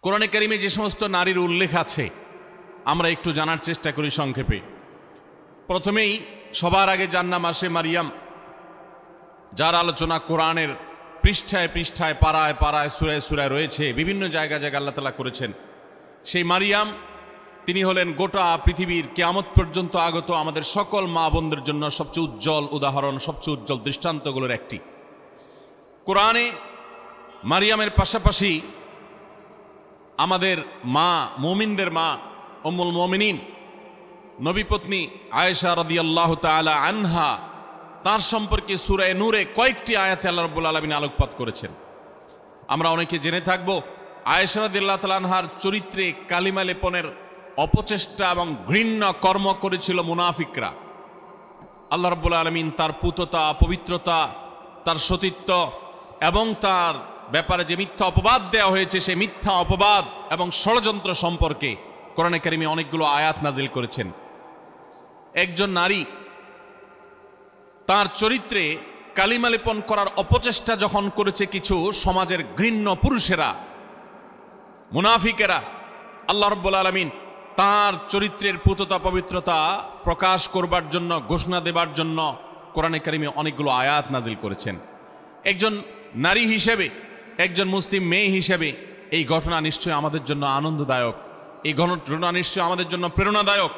কোরআনে কারিমে যে সমস্ত নারীর উল্লেখ আছে আমরা একটু জানার চেষ্টা করি সংক্ষেপে। প্রথমেই সবার আগে যার নাম আসে মারিয়াম, যার আলোচনা কোরআনের পৃষ্ঠায় পৃষ্ঠায় পাড়ায় পাড়ায় সুরায় সুরায় রয়েছে, বিভিন্ন জায়গায় জায়গায় আল্লাহ তাআলা করেছেন। সেই মারিয়াম তিনি হলেন গোটা পৃথিবীর কিয়ামত পর্যন্ত আগত আমাদের সকল মা বোনদের জন্য সবচেয়ে উজ্জ্বল উদাহরণ, সবচেয়ে উজ্জ্বল দৃষ্টান্তগুলোর একটি। কোরআনে মারিয়ামের পাশাপাশি আমাদের মা, মুমিনদের মা উম্মুল মুমিনিন নবীপত্নী আয়েশা রাদিয়াল্লাহু তাআলা আনহা, তার সম্পর্কে সূরা নূরে কয়েকটি আয়াতে আল্লাহ রাব্বুল আলামিন আলোকপাত করেছেন। আমরা অনেকে জেনে থাকব আয়েশা রাদিয়াল্লাহু তাআলা আনহার চরিত্রে কালিমা লেপনের অপচেষ্টা এবং ঘৃণ্য কর্ম করেছিল মুনাফিকরা। আল্লাহ রাব্বুল আলামিন তার পুততা, পবিত্রতা, তার সতীত্ব এবং তার ব্যাপারে যে মিথ্যা অপবাদ দেওয়া হয়েছে সেই মিথ্যা অপবাদ এবং ষড়যন্ত্র সম্পর্কে কোরআনে কারিমে অনেকগুলো আয়াত নাজিল করেছেন। একজন নারী তার চরিত্রে কালিমা লেপন করার অপচেষ্টা যখন করেছে কিছু সমাজের ঘৃণ্য পুরুষেরা, মুনাফিকেরা, আল্লাহ রাব্বুল আলামিন তার চরিত্রের পুততা পবিত্রতা প্রকাশ করবার জন্য, ঘোষণা দেবার জন্য কোরআনে কারিমে অনেকগুলো আয়াত নাজিল করেছেন। একজন নারী হিসেবে, একজন মুসলিম মেয়ে হিসেবে এই ঘটনা নিশ্চয়ই আমাদের জন্য আনন্দদায়ক, এই ঘটনা নিশ্চয়ই আমাদের জন্য প্রেরণাদায়ক।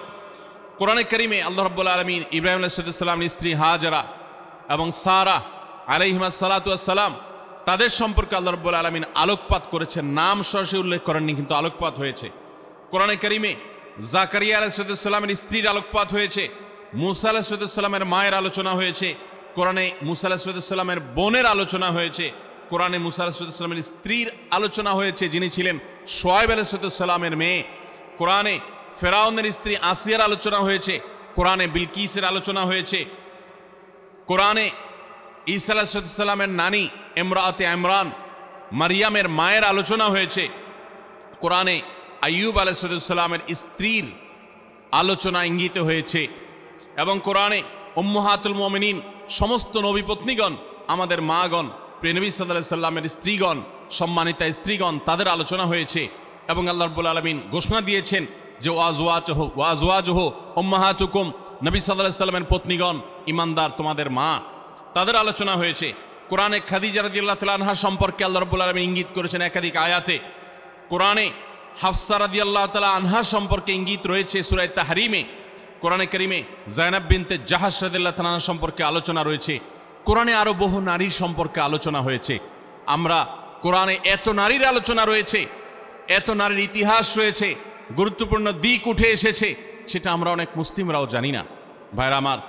কোরআনে কারিমে আল্লাহ রাব্বুল আলামিন ইব্রাহিম আলাইহিস সালামের স্ত্রী হাজেরা এবং সারা আলাইহিমাস সালাতু ওয়াস সালাম, তাদের সম্পর্কে আল্লাহ রাব্বুল আলামিন আলোকপাত করেছেন। নাম সরাসরি উল্লেখ করেননি, কিন্তু আলোকপাত হয়েছে। কোরআনে কারিমে জাকারিয়া আলাইহিস সালামের স্ত্রীর আলোকপাত হয়েছে, মুসা আলাইহিস সালামের মায়ের আলোচনা হয়েছে, কোরআনে মুসা আলাইহিস সালামের বোনের আলোচনা হয়েছে, কোরআনে মুসা আলাইহিস সালামের স্ত্রীর আলোচনা হয়েছে যিনি ছিলেন শুআয়ব আলাইহিস সালামের মেয়ে, কোরআনে ফেরাউনের স্ত্রী আসিয়ার আলোচনা হয়েছে, কোরআনে বিলকিসের আলোচনা হয়েছে, কোরআনে ঈসা আলাইহিস সালামের নানি ইমরাতে ইমরান মারিয়ামের মায়ের আলোচনা হয়েছে, কোরআনে আইয়ুব আলাইহিস সালামের স্ত্রীর আলোচনা ইঙ্গিত হয়েছে, এবং কোরআনে উম্মাহাতুল মুমিনিন সমস্ত নবী পত্নীগণ, আমাদের মাগণ, প্রিয় নবী সাল্লাল্লাহু আলাইহি সাল্লামের স্ত্রীগণ, সম্মানিতা স্ত্রীগণ, তাদের আলোচনা হয়েছে। এবং আল্লাহ রাব্বুল আলামিন ঘোষণা দিয়েছেন যে ওয়াজওয়াজুহু উম্মাহাতুকুম, নবী সাল্লাল্লাহু আলাইহি সাল্লামের পত্নীগণ, ঈমানদার তোমাদের মা, তাদের আলোচনা হয়েছে। কোরআনে খাদিজা রাদিয়াল্লাহু তাআলা আনহা সম্পর্কে আল্লাহ রাব্বুল আলামিন ইঙ্গিত করেছেন একাধিক আয়াতে। কোরআনে হাফসা রাদিয়াল্লাহু তাআলা আনহা সম্পর্কে ইঙ্গিত রয়েছে সূরা তাহরিমে। কোরআনে কারিমে যায়েনাব বিনতে জাহাশ রাদিয়াল্লাহু তাআলা আনহা সম্পর্কে আলোচনা রয়েছে। কোরআনে আরো বহু নারীর সম্পর্কে আলোচনা হয়েছে। আমরা কোরআনে এত নারীর আলোচনা রয়েছে, এত নারীর ইতিহাস রয়েছে, গুরুত্বপূর্ণ দিক উঠে এসেছে, সেটা আমরা অনেক মুসলিমরাও জানি না। ভাইরা আমার,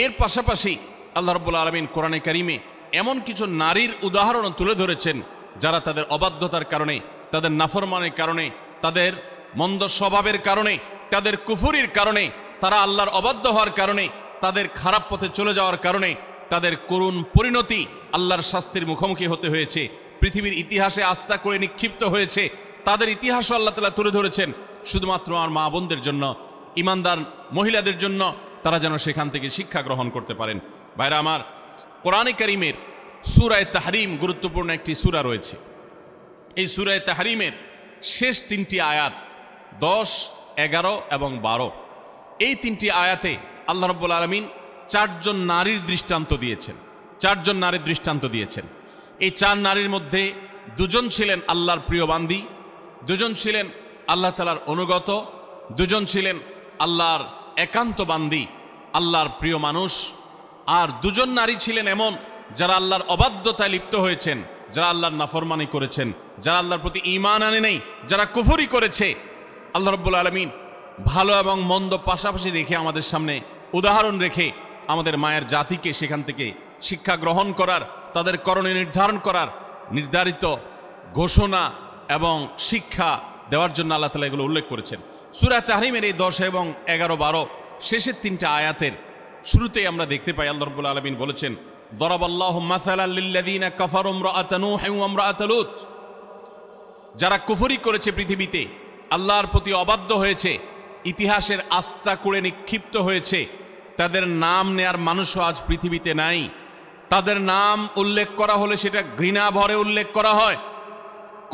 এর পাশাপাশি আল্লাহ রাব্বুল আলামিন কোরআনে কারিমে এমন কিছু নারীর উদাহরণ তুলে ধরেছেন যারা তাদের অবাধ্যতার কারণে, তাদের নাফরমানের কারণে, তাদের মন্দ স্বভাবের কারণে, তাদের কুফরির কারণে, তারা আল্লাহর অবাধ্য হওয়ার কারণে, তাদের খারাপ পথে চলে যাওয়ার কারণে তাদের করুণ পরিণতি, আল্লাহর শাস্তির মুখোমুখি হতে হয়েছে, পৃথিবীর ইতিহাসে আস্থা করে নিক্ষিপ্ত হয়েছে। তাদের ইতিহাসও আল্লাহ তাআলা তুলে ধরেছেন শুধুমাত্র আমার মা বোনদের জন্য, ইমানদার মহিলাদের জন্য, তারা যেন সেখান থেকে শিক্ষা গ্রহণ করতে পারেন। ভাইরা আমার, কোরআনে কারিমের সূরা তাহরিম গুরুত্বপূর্ণ একটি সূরা রয়েছে। এই সূরা তাহরিমের শেষ তিনটি আয়াত 10, 11 এবং 12, এই তিনটি আয়াতে আল্লাহ রাব্বুল আলামিন চারজন নারীর দৃষ্টান্ত দিয়েছেন। চারজন নারীর দৃষ্টান্ত দিয়েছেন। এই চার নারীর মধ্যে দুজন ছিলেন আল্লাহর প্রিয় বান্দী, দুজন ছিলেন আল্লাহ তাআলার অনুগত, দুজন ছিলেন আল্লাহর একান্ত বান্দী, আল্লাহর প্রিয় মানুষ, আর দুজন নারী ছিলেন এমন যারা আল্লাহর অবাধ্যতায় লিপ্ত হয়েছেন, যারা আল্লাহর নাফরমানি করেছেন, যারা আল্লাহর প্রতি ঈমান আনে নাই, যারা কুফরি করেছে। আল্লাহ রাব্বুল আলামিন ভালো এবং মন্দ পাশাপাশি রেখে আমাদের সামনে উদাহরণ রেখে আমাদের মায়ের জাতিকে সেখান থেকে শিক্ষা গ্রহণ করার, তাদের করণীয় নির্ধারণ করার নির্ধারিত ঘোষণা এবং শিক্ষা দেওয়ার জন্য আল্লাহ তাআলা এগুলো উল্লেখ করেছেন। সূরা তাহরিমের এই 10 এবং 11, 12 শেষের তিনটা আয়াতের শুরুতেই আমরা দেখতে পাই আল্লাহ রাব্বুল আলামিন বলেছেন, দরাবাল্লাহু মাসালাল লিল্লাযীনা কাফারু ইমরাআতা নূহ ওয়া ইমরাআতা লূত, যারা কুফরি করেছে, পৃথিবীতে আল্লাহর প্রতি অবাধ্য হয়েছে, ইতিহাসের আস্থা করে নিক্ষিপ্ত হয়েছে, তাদের নাম নেয়ার মানুষও আজ পৃথিবীতে নাই। তাদের নাম উল্লেখ করা হলে সেটা ঘৃণা ভরে উল্লেখ করা হয়,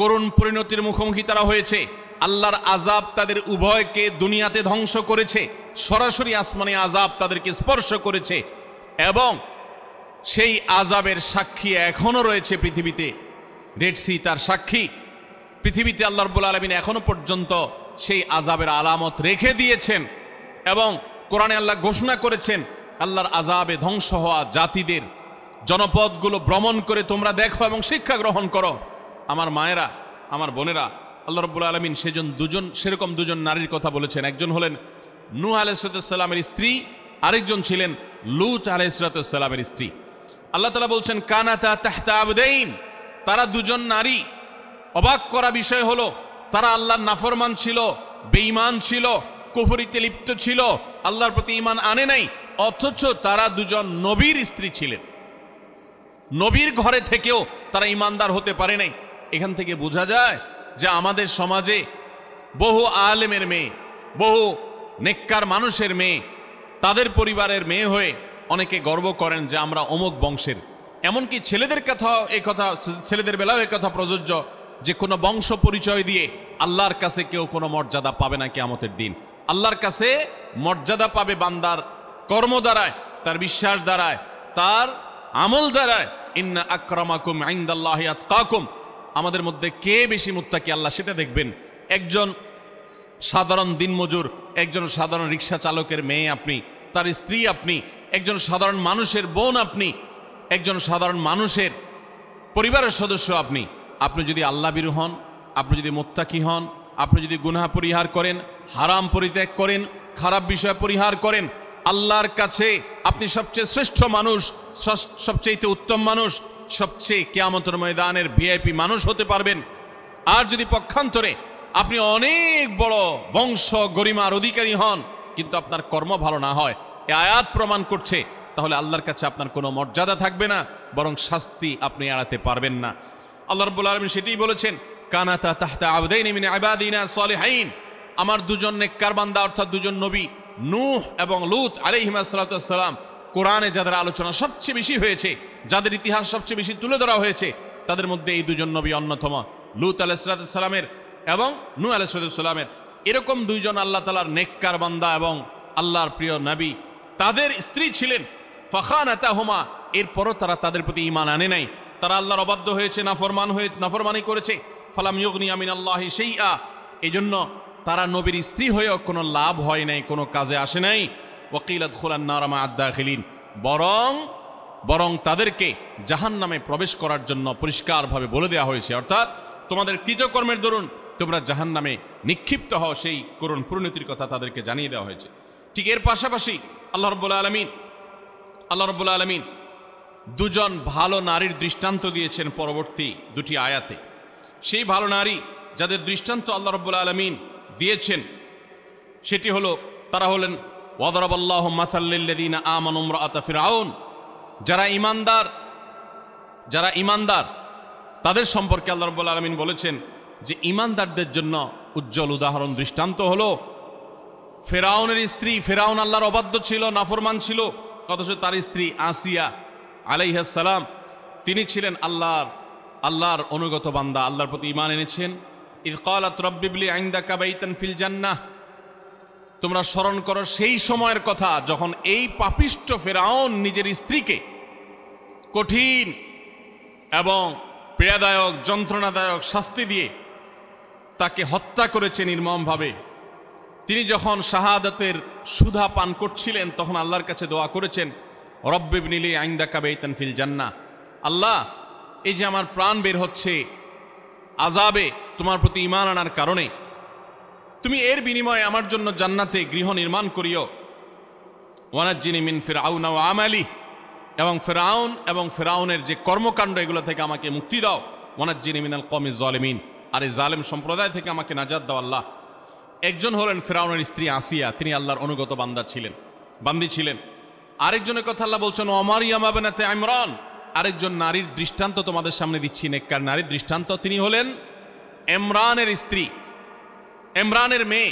করুণ পরিণতির মুখোমুখি তারা হয়েছে। আল্লাহর আযাব তাদের উভয়কে দুনিয়াতে ধ্বংস করেছে, সরাসরি আসমানে আযাব তাদেরকে স্পর্শ করেছে, এবং সেই আযাবের সাক্ষী এখনো রয়েছে পৃথিবীতে। রেড সি তার সাক্ষী। পৃথিবীতে আল্লাহ রাব্বুল আলামিন এখনো পর্যন্ত সেই আযাবের আলামত রেখে দিয়েছেন, এবং কোরআনে আল্লাহ ঘোষণা করেছেন আল্লাহর আযাবে ধ্বংস হওয়া জাতিদের জনপদগুলো ভ্রমণ করে তোমরা দেখো এবং শিক্ষা গ্রহণ করো। আমার মায়েরা, আমার বোনেরা, আল্লাহ রাব্বুল আলামিন সেরকম দুজন নারীর কথা বলেছেন। একজন হলেন নূহ আলাইহিস সালামের স্ত্রী, আরেকজন ছিলেন লূত আলাইহিস সালামের স্ত্রী। আল্লাহ তাআলা বলছেন কানাতা তাহতা আবদাইন, তারা দুজন নারী। অবাক করা বিষয় হলো তারা আল্লাহর নাফরমান ছিল, বেঈমান ছিল, কুফরিতে লিপ্ত ছিল, আল্লাহর প্রতি ঈমান আনে নাই, অথচ তারা দুজন নবীর স্ত্রী ছিলেন। নবীর ঘরে থেকেও তারা ঈমানদার হতে পারে নাই। এখান থেকে বোঝা যায় যে আমাদের সমাজে বহু আলেমের মেয়ে, বহু নেককার মানুষের মেয়ে, তাদের পরিবারের মেয়ে হয়ে অনেকে গর্ব করেন যে আমরা অমুক বংশের। এমনকি ছেলেদের বেলাও এই কথা প্রযোজ্য যে কোনো বংশ পরিচয় দিয়ে আল্লাহর কাছে কেউ কোনো মর্যাদা পাবে না কিয়ামতের দিন। আল্লাহর কাছে মর্যাদা পাবে বান্দার কর্ম দ্বারায়, তার বিশ্বাস দ্বারায়, তার আমল দ্বারায়। ইন্না আকরামাকুম ইনদাল্লাহি আতকাকুম, আমাদের মধ্যে কে বেশি মুত্তাকি আল্লাহ সেটা দেখবেন। একজন সাধারণ দিনমজুর, একজন সাধারণ রিক্সা চালকের মেয়ে আপনি, তার স্ত্রী আপনি, একজন সাধারণ মানুষের বোন আপনি, একজন সাধারণ মানুষের পরিবারের সদস্য আপনি। আপনি যদি আল্লাহ ভীরু হন, আপনি যদি মুত্তাকি হন, আপনি যদি গুনাহ পরিহার করেন, হারাম পরিত্যাগ করেন, খারাপ বিষয় পরিহার করেন, আল্লাহর কাছে আপনি সবচেয়ে শ্রেষ্ঠ মানুষ, সবচেয়ে উত্তম মানুষ, সবচেয়ে কিয়ামতের ময়দানের ভিআইপি মানুষ হতে পারবেন। আর যদি পক্ষান্তরে আপনি অনেক বড় বংশ গরিমার অধিকারী হন কিন্তু আপনার কর্ম ভালো না হয়, এই আয়াত প্রমাণ করছে, তাহলে আল্লাহর কাছে আপনার কোনো মর্যাদা থাকবে না, বরং শাস্তি আপনি এড়াতে পারবেন না। আল্লাহ রাব্বুল আলামিন সেটাই বলেছেন কানাতা তাহতা আবদাইনি মিন ইবাদিনা সলিহিন, আমার দুজন নেককার বান্দা অর্থাৎ দুজন নবী নূহ এবং লূত আলাইহিমা সাল্লাতু ওয়াস সালাম, কোরআনে যাদের আলোচনা সবচেয়ে বেশি হয়েছে, যাদের ইতিহাস সবচেয়ে বেশি তুলে ধরা হয়েছে, তাদের মধ্যে এই দুজন নবী অন্যতম। লূত আলাইহিস সালামের এবং নূহ আলাইহিস সালামের এরকম দুইজন আল্লাহ তাআলার নেককার বান্দা এবং আল্লাহর প্রিয় নবী, তাদের স্ত্রী ছিলেন ফাখানাতাহুমা, এরপরও তারা তাদের প্রতি ঈমান আনে নাই, তারা আল্লাহর অবাধ্য হয়েছে, নাফরমানি করেছে। ফালাম ইউগনিয়া মিনাল্লাহি শাইআ, এজন্য তারা নবীর স্ত্রী হয়েও কোনো লাভ হয় নাই, কোনো কাজে আসে নাই। ওয়াকিল আদখুলান নার মা আদ-দাখিলিন, বরং তাদেরকে জাহান্নামে প্রবেশ করার জন্য পরিষ্কারভাবে বলে দেওয়া হয়েছে, অর্থাৎ তোমাদের কৃতকর্মের দরুন তোমরা জাহান্নামে নিক্ষিপ্ত হও, সেই করুণ পরিণতির কথা তাদেরকে জানিয়ে দেওয়া হয়েছে। ঠিক এর পাশাপাশি আল্লাহ রাব্বুল আলামিন দুজন ভালো নারীর দৃষ্টান্ত দিয়েছেন পরবর্তী দুটি আয়াতে। সেই ভালো নারী যাদের দৃষ্টান্ত আল্লাহ রাব্বুল আলামিন দিয়েছেন সেটি হলো, তারা হলেন ওয়াদরাবাল্লাহু মাসাল লিল্লাযিনা আমানু ইমরাআতা ফিরআউন, যারা ঈমানদার তাদের সম্পর্কে আল্লাহ রাব্বুল আলামিন বলেছেন যে ঈমানদারদের জন্য উজ্জ্বল উদাহরণ দৃষ্টান্ত হলো ফিরআউনের স্ত্রী। ফিরআউন আল্লাহর অবাধ্য ছিল, নাফরমান ছিল, অথচ তার স্ত্রী আসিয়া আলাইহিস সালাম তিনি ছিলেন আল্লাহর অনুগত বান্দা, আল্লাহর প্রতি ঈমান এনেছেন। ইয ক্বালাত রাব্বি ইবলি ইনদাকা বাইতান ফিল জান্নাহ, তোমরা স্মরণ করো সেই সময়ের কথা যখন এই পাপিষ্ঠ ফিরআউন নিজের স্ত্রীকে কঠিন এবং পীড়াদায়ক যন্ত্রণাদায়ক শাস্তি দিয়ে তাকে হত্যা করেছে নির্মমভাবে। তিনি যখন শাহাদাতের সুধা পান করছিলেন তখন আল্লাহর কাছে দোয়া করেছেন রব্বি ইবনি লি ইনদাকা বাইতান ফিল জান্নাহ, আল্লাহ এই যে আমার প্রাণ বের হচ্ছে আযাবে তোমার প্রতি ঈমান আনার কারণে, তুমি এর বিনিময়ে আমার জন্য জান্নাতে গৃহ নির্মাণ করিও। ওয়ানাজ্জিনি মিন ফিরআউন ওয়া আমালি, এবং ফিরআউনের যে কর্মকাণ্ড এগুলো থেকে আমাকে মুক্তি দাও। ওয়ানাজ্জিনি মিনাল কওমিজ জালিমিন, আর এই জালেম সম্প্রদায় থেকে আমাকে নাজাত দাও আল্লাহ। একজন হলেন ফিরআউনের স্ত্রী আসিয়া, তিনি আল্লাহর অনুগত বান্দি ছিলেন। আরেকজনের কথা আল্লাহ বলছেন ওমারিয়াম বিনতে ইমরান, আরেকজন নারীর দৃষ্টান্ত তোমাদের সামনে দিচ্ছি, নেককার নারীর দৃষ্টান্ত। তিনি হলেন ইমরানের স্ত্রী, ইমরানের মেয়ে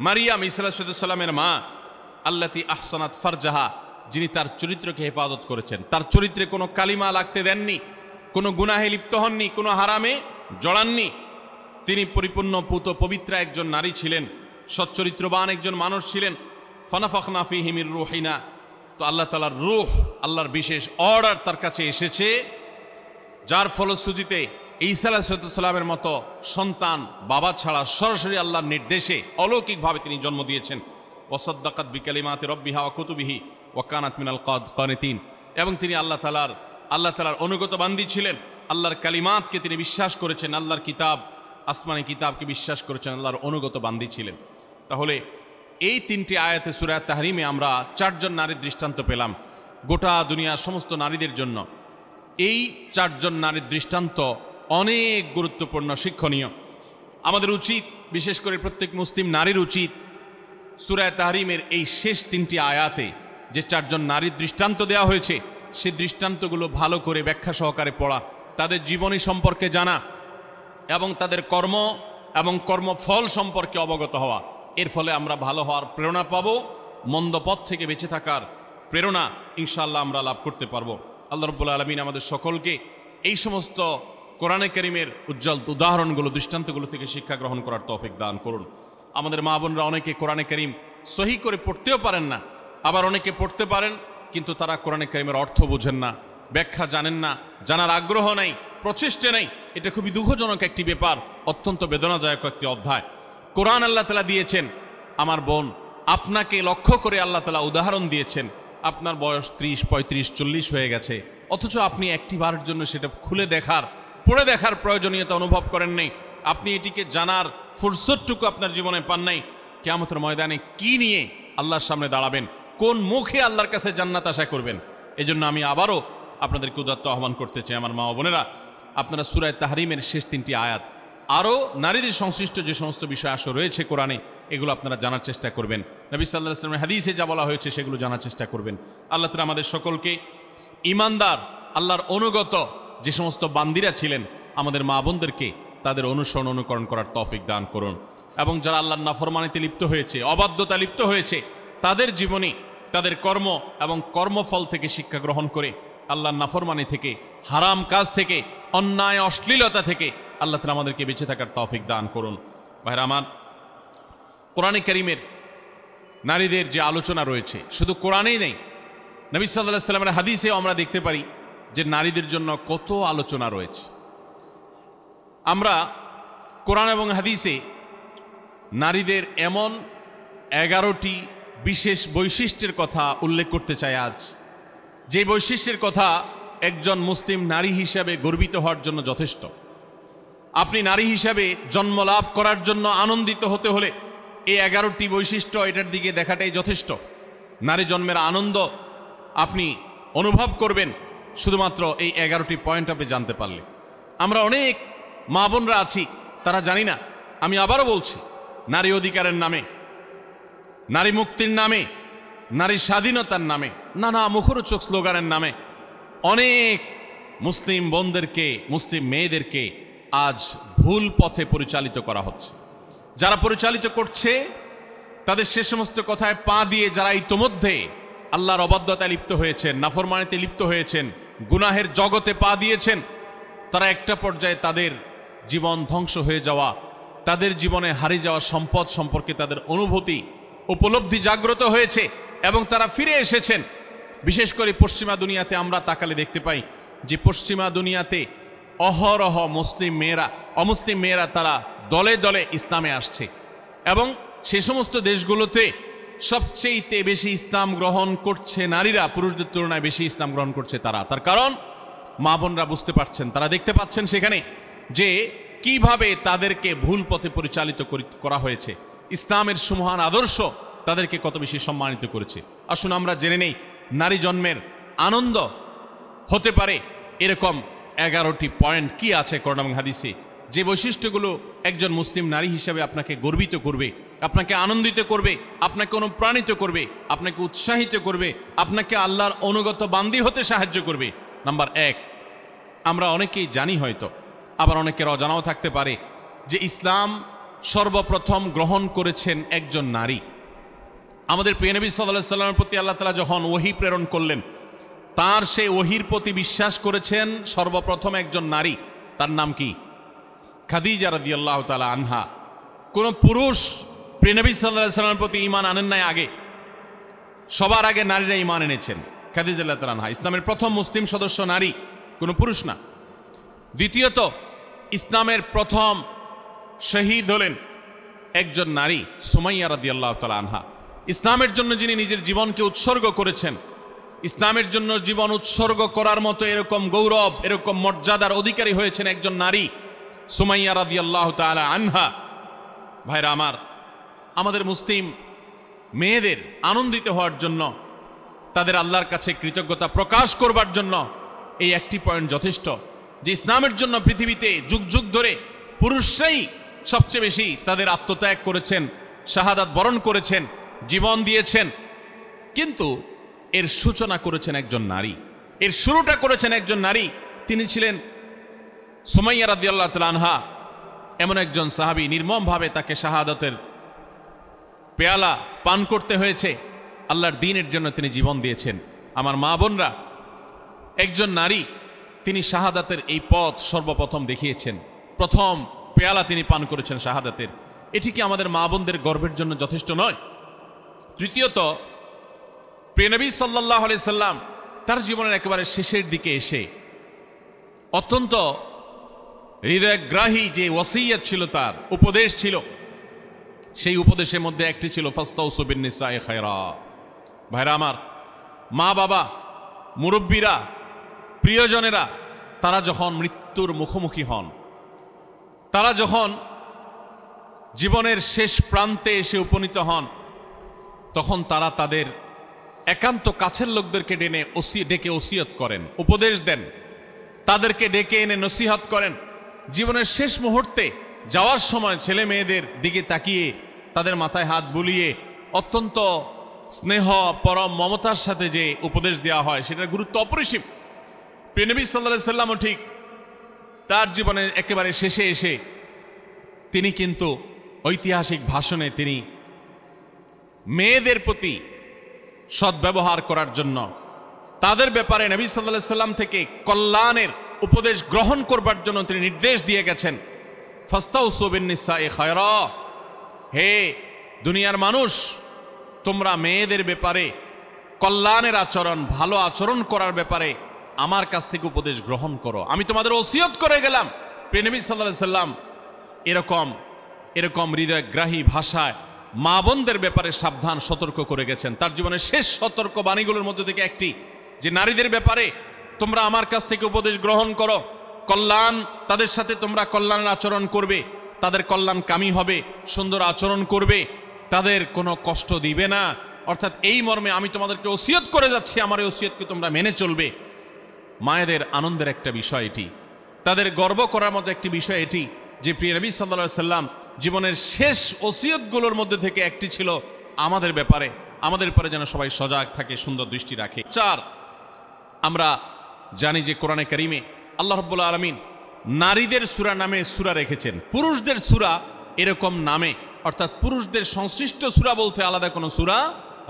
মারিয়াম ঈসা আলাইহিস সালামের মা, আল্লাতী আহসানাত ফারজাহা, যিনি তার চরিত্রকে হেফাজত করেছেন, তার চরিত্রে কোনো কালিমা লাগতে দেননি, কোনো গুনাহে লিপ্ত হননি, কোনো হারামে জড়াননি। তিনি পরিপূর্ণ পুত পবিত্রা একজন নারী ছিলেন, সচ্চরিত্রবান একজন মানুষ ছিলেন। ফানাফাখনা ফীহি মির রূহিনা, তো আল্লাহ তাআলার রূহ, আল্লাহর বিশেষ অর্ডার তার কাছে এসেছে, যার ফলশ্রুতিতে ঈসা আলাইহিস সালামের মতো সন্তান বাবা ছাড়া সরাসরি আল্লাহর নির্দেশে অলৌকিকভাবে তিনি জন্ম দিয়েছেন। ওয়াসাদ্দাকাত বিকালিমাতি রাব্বিহা ওয়া কুতুবিহি ওয়া কানাত মিনাল কানিতিন, এবং তিনি আল্লাহ তাআলার অনুগত বান্দী ছিলেন। আল্লাহর কালিমাতকে তিনি বিশ্বাস করেছেন, আল্লাহর কিতাব, আসমানি কিতাবকে বিশ্বাস করেছেন, আল্লাহর অনুগত বান্দী ছিলেন। তাহলে এই তিনটি আয়াতে সূরা তাহরিমে আমরা 4 জন নারীর দৃষ্টান্ত পেলাম গোটা দুনিয়ার সমস্ত নারীদের জন্য। এই 4 জন নারীর দৃষ্টান্ত অনেক গুরুত্বপূর্ণ, শিক্ষণীয়। আমাদের উচিত, বিশেষ করে প্রত্যেক মুসলিম নারীর উচিত, সূরা তাহরিমের এই শেষ 3টি আয়াতে যে 4 জন নারীর দৃষ্টান্ত দেওয়া হয়েছে, সেই দৃষ্টান্তগুলো ভালো করে ব্যাখ্যা সহকারে পড়া, তাদের জীবনী সম্পর্কে জানা এবং তাদের কর্ম এবং কর্মফল সম্পর্কে অবগত হওয়া। এর ফলে আমরা ভালো হওয়ার প্রেরণা পাবো, মন্দ পথ থেকে বেঁচে থাকার প্রেরণা ইনশাআল্লাহ আমরা লাভ করতে পারবো। আল্লাহ রাব্বুল আলামিন আমাদের সকলকে এই সমস্ত কোরআনে কারীমের উজ্জ্বল উদাহরণগুলো, দৃষ্টান্তগুলো থেকে শিক্ষা গ্রহণ করার তৌফিক দান করুন। আমাদের মা বোনরা অনেকে কোরআনে কারীম সহি করে পড়তেও পারেন না, আবার অনেকে পড়তে পারেন কিন্তু তারা কোরআনে কারীমের অর্থ বোঝেন না, ব্যাখ্যা জানেন না, জানার আগ্রহ নেই, প্রচেষ্টা নেই। এটা খুবই দুঃখজনক একটি ব্যাপার, অত্যন্ত বেদনাদায়ক একটি অধ্যায়। কোরআন আল্লাহ তাআলা দিয়েছেন, আমার বোন, আপনাকে লক্ষ্য করে আল্লাহ তাআলা উদাহরণ দিয়েছেন। আপনার বয়স 30, 35, 40 হয়ে গেছে, অথচ আপনি একটি বারের জন্য সেটা খুলে দেখার, পড়ে দেখার প্রয়োজনীয়তা অনুভব করেন নাই। আপনি এটিকে জানার ফুরসতটুকু আপনার জীবনে পান নাই। কিয়ামতের ময়দানে কি নিয়ে আল্লাহর সামনে দাঁড়াবেন, কোন মুখে আল্লাহর কাছে জান্নাত আশা করবেন? এজন্য আমি আবারও আপনাদেরকে উদাত্ত আহ্বান করতে চাই, আমার মা ও বোনেরা, আপনারা সূরা তাহরিমের শেষ 3টি আয়াত, আরও নারীদের সংশ্লিষ্ট যে সমস্ত বিষয় আসো রয়েছে কোরআনে, এগুলো আপনারা জানার চেষ্টা করবেন। নবী সাল্লাল্লাহু আলাইহি ওয়াসাল্লামের হাদিসে যা বলা হয়েছে সেগুলো জানার চেষ্টা করবেন। আল্লাহ তাআলা আমাদের সকলকে ঈমানদার, আল্লাহর অনুগত যে সমস্ত বান্দিরা ছিলেন, আমাদের মা বোনদেরকে তাদের অনুসরণ অনুকরণ করার তৌফিক দান করুন। এবং যারা আল্লাহর নাফরমানিতে লিপ্ত হয়েছে, অবাধ্যতা লিপ্ত হয়েছে, তাদের জীবনী, তাদের কর্ম এবং কর্মফল থেকে শিক্ষা গ্রহণ করে আল্লাহর নাফরমানি থেকে, হারাম কাজ থেকে, অন্যায় অশ্লীলতা থেকে আল্লাহ তাআলা আমাদেরকে বেঁচে থাকার তৌফিক দান করুন। ভাইরা আমার, কোরআনে কারীমের নারীদের যে আলোচনা রয়েছে শুধু কোরআনেই নেই, নবী সাল্লাল্লাহু আলাইহি ওয়াসাল্লামের হাদিসেও আমরা দেখতে পারি যে নারীদের জন্য কত আলোচনা রয়েছে। আমরা কোরআন এবং হাদিসে নারীদের এমন 11টি বিশেষ বৈশিষ্ট্যের কথা উল্লেখ করতে চাই আজ, যে বৈশিষ্ট্যের কথা একজন মুসলিম নারী হিসাবে গর্বিত হওয়ার জন্য যথেষ্ট। আপনি নারী হিসাবে জন্ম লাভ করার জন্য আনন্দিত হতে হলে এই 11টি বৈশিষ্ট্য, এটার দিকে দেখাটাই যথেষ্ট। নারী জন্মের আনন্দ আপনি অনুভব করবেন শুধুমাত্র এই 11টি পয়েন্ট আপনি জানতে পারলে। আমরা অনেক মা বোনরা আছি, তারা জানি না। আমি আবারও বলছি, নারী অধিকারের নামে, নারী মুক্তির নামে, নারী স্বাধীনতার নামে, নানা মুখরোচক স্লোগানের নামে অনেক মুসলিম বোনদেরকে, মুসলিম মেয়েদেরকে আজ ভুল পথে পরিচালিত করা হচ্ছে। যারা পরিচালিত করছে তাদের সে সমস্ত কথায় পা দিয়ে যারা ইতোমধ্যে আল্লাহর অবাধ্যতায় লিপ্ত হয়েছেন, নাফরমানিতে লিপ্ত হয়েছেন, গুনাহের জগতে পা দিয়েছেন, তারা একটা পর্যায়ে তাদের জীবন ধ্বংস হয়ে যাওয়া, তাদের জীবনে হারিয়ে যাওয়া সম্পদ সম্পর্কে তাদের অনুভূতি, উপলব্ধি জাগ্রত হয়েছে এবং তারা ফিরে এসেছেন। বিশেষ করে পশ্চিমা দুনিয়াতে আমরা তাকালে দেখতে পাই যে পশ্চিমা দুনিয়াতে অহরহ মুসলিম মেয়েরা, অমুসলিম মেয়েরা তারা দলে দলে ইসলামে আসছে এবং সে সমস্ত দেশগুলোতে সবচেয়ে বেশি ইসলাম গ্রহণ করছে নারীরা, পুরুষদের তুলনায় বেশি ইসলাম গ্রহণ করছে তারা। তার কারণ মা বোনরা বুঝতে পারছেন, তারা দেখতে পাচ্ছেন সেখানে যে কিভাবে তাদেরকে ভুল পথে পরিচালিত করা হয়েছে। ইসলামের সুমহান আদর্শ তাদেরকে কত বেশি সম্মানিত করেছে। আসুন আমরা জেনে নেই নারী জন্মের আনন্দ হতে পারে এরকম 11টি পয়েন্ট কি আছে কোরআন এবং হাদিসে, যে বৈশিষ্ট্যগুলো একজন মুসলিম নারী হিসেবে আপনাকে গর্বিত করবে, আপনাকে আনন্দিত করবে, আপনাকে অনুপ্রাণিত করবে, আপনাকে উৎসাহিত করবে, আপনাকে আল্লাহর অনুগত বান্দী হতে সাহায্য করবে। নাম্বার 1, আমরা অনেকেই জানি হয়তো, আবার অনেকের অজানাও থাকতে পারে যে ইসলাম সর্বপ্রথম গ্রহণ করেছেন একজন নারী। আমাদের প্রিয় নবী সাল্লাল্লাহু আলাইহি ওয়াসাল্লামের প্রতি আল্লাহ তাআলা যখন ওহী প্রেরণ করলেন, তার সেই ওহীর প্রতি বিশ্বাস করেছেন সর্বপ্রথম একজন নারী। তার নাম কি? খাদিজা রাদিয়াল্লাহু তাআলা আনহা, কোন পুরুষ প্রিয় নবী সাল্লাল্লাহু আলাইহি ওয়াসাল্লামের প্রতি ঈমান আনেন নাই আগে, সবার আগে নারীরা ঈমান এনেছেন। খাদিজা রাদিয়াল্লাহু তাআলা আনহা ইসলামের প্রথম মুসলিম সদস্য নারী, কোনো পুরুষ না। দ্বিতীয়ত, ইসলামের প্রথম শহীদ হলেন একজন নারী, সুমাইয়া রাদিয়াল্লাহু তাআলা আনহা। ইসলামের জন্য যিনি নিজের জীবনকে উৎসর্গ করেছেন, ইসলামের জন্য জীবন উৎসর্গ করার মতো এরকম গৌরব, এরকম মর্যাদার অধিকারী হয়েছেন একজন নারী, সুমাইয়া রাদিয়াল্লাহু তাআলা আনহা। ভাইরা আমার, আমাদের মুসলিম মেয়েদের আনন্দিত হওয়ার জন্য, তাদের আল্লাহর কাছে কৃতজ্ঞতা প্রকাশ করবার জন্য এই একটি পয়েন্ট যথেষ্ট, যে ইসলামের জন্য পৃথিবীতে যুগ যুগ ধরে পুরুষরাই সবচেয়ে বেশি তাদের আত্মত্যাগ করেছেন, শাহাদাত বরণ করেছেন, জীবন দিয়েছেন, কিন্তু এর সূচনা করেছেন একজন নারী, এর শুরুটা করেছেন একজন নারী। তিনি ছিলেন সুমাইয়া রাদিয়াল্লাহু তাআলা আনহা, এমন একজন সাহাবী, নির্মমভাবে তাকে শাহাদাতের পেয়ালা পান করতে হয়েছে, আল্লাহর দ্বীনের জন্য তিনি জীবন দিয়েছেন। আমার মা বোনরা, একজন নারী, তিনি শাহাদাতের এই পথ সর্বপ্রথম দেখিয়েছেন, প্রথম পেয়ালা তিনি পান করেছেন শাহাদাতের। এটি কি আমাদের মা বোনদের গর্বের জন্য যথেষ্ট নয়? তৃতীয়ত, প্রিয় নবী সাল্লাল্লাহু আলাইহি সাল্লাম তার জীবনের একেবারে শেষের দিকে এসে অত্যন্ত হৃদয়গ্রাহী যে ওসিয়ত ছিল, তার উপদেশ ছিল, সেই উপদেশের মধ্যে একটি ছিল ফাস্তাউসু বিন-নিসাই খায়রা। ভাইরা আমার, মা বাবা, মুরব্বীরা, প্রিয়জনেরা, তারা যখন মৃত্যুর মুখোমুখি হন, তারা যখন জীবনের শেষ প্রান্তে এসে উপনীত হন, তখন তারা তাদের একান্ত কাছের লোকদেরকে ডেকে ওসিয়ত করেন, উপদেশ দেন, তাদেরকে ডেকে এনে নসিহত করেন। জীবনের শেষ মুহূর্তে যাওয়ার সময় ছেলে মেয়েদের দিকে তাকিয়ে তাদের মাথায় হাত বুলিয়ে অত্যন্ত স্নেহ, পরম মমতার সাথে যে উপদেশ দেওয়া হয়, সেটার গুরুত্ব অপরিসীম। প্রিয় নবী সাল্লাল্লাহু আলাইহি সাল্লামও ঠিক তার জীবনের একেবারে শেষে এসে তিনি কিন্তু ঐতিহাসিক ভাষণে তিনি মেয়েদের প্রতি সদ্ব্যবহার করার জন্য, তাদের ব্যাপারে নবী সাল্লাল্লাহু আলাইহি সাল্লাম থেকে কল্যাণের উপদেশ গ্রহণ করবার জন্য তিনি নির্দেশ দিয়ে গেছেন, ফাস্তাউসু বিন-নিসাই খায়রা। হে দুনিয়ার মানুষ, তোমরা মেয়েদের ব্যাপারে কল্যাণের আচরণ, ভালো আচরণ করার ব্যাপারে আমার কাছ থেকে উপদেশ গ্রহণ করো, আমি তোমাদের ওসিয়ত করে গেলাম। প্রিয় নবী সাল্লাল্লাহু আলাইহি সাল্লাম এরকম হৃদয়গ্রাহী ভাষায় মা বোনদের ব্যাপারে সাবধান সতর্ক করে গেছেন। তার জীবনের শেষ সতর্ক বাণীগুলোর মধ্যে থেকে একটি, যে নারীদের ব্যাপারে তোমরা আমার কাছ থেকে উপদেশ গ্রহণ করো, কল্যাণ, তাদের সাথে তোমরা কল্যাণের আচরণ করবে, তাদের কল্যাণকামী হবে, সুন্দর আচরণ করবে, তাদের কোনো কষ্ট দিবে না। অর্থাৎ এই মর্মে আমি তোমাদেরকে ওসিয়ত করে যাচ্ছি, আমার এই ওসিয়তকে তোমরা মেনে চলবে। মায়েদের আনন্দের একটা বিষয় এটি, তাদের গর্ব করার মতো একটি বিষয় এটি, যে প্রিয় নবী সাল্লাল্লাহু আলাইহি সাল্লাম জীবনের শেষ ওসিয়তগুলোর মধ্যে থেকে একটি ছিল আমাদের ব্যাপারে, আমাদের পরে যেন সবাই সজাগ থাকে, সুন্দর দৃষ্টি রাখে। 4, আমরা জানি যে কোরআনে কারিমে আল্লাহ রাব্বুল আলামিন নারীদের সূরা নামে সূরা রেখেছেন, পুরুষদের সূরা এরকম নামে, অর্থাৎ পুরুষদের সংশ্লিষ্ট সূরা বলতে আলাদা কোনো সূরা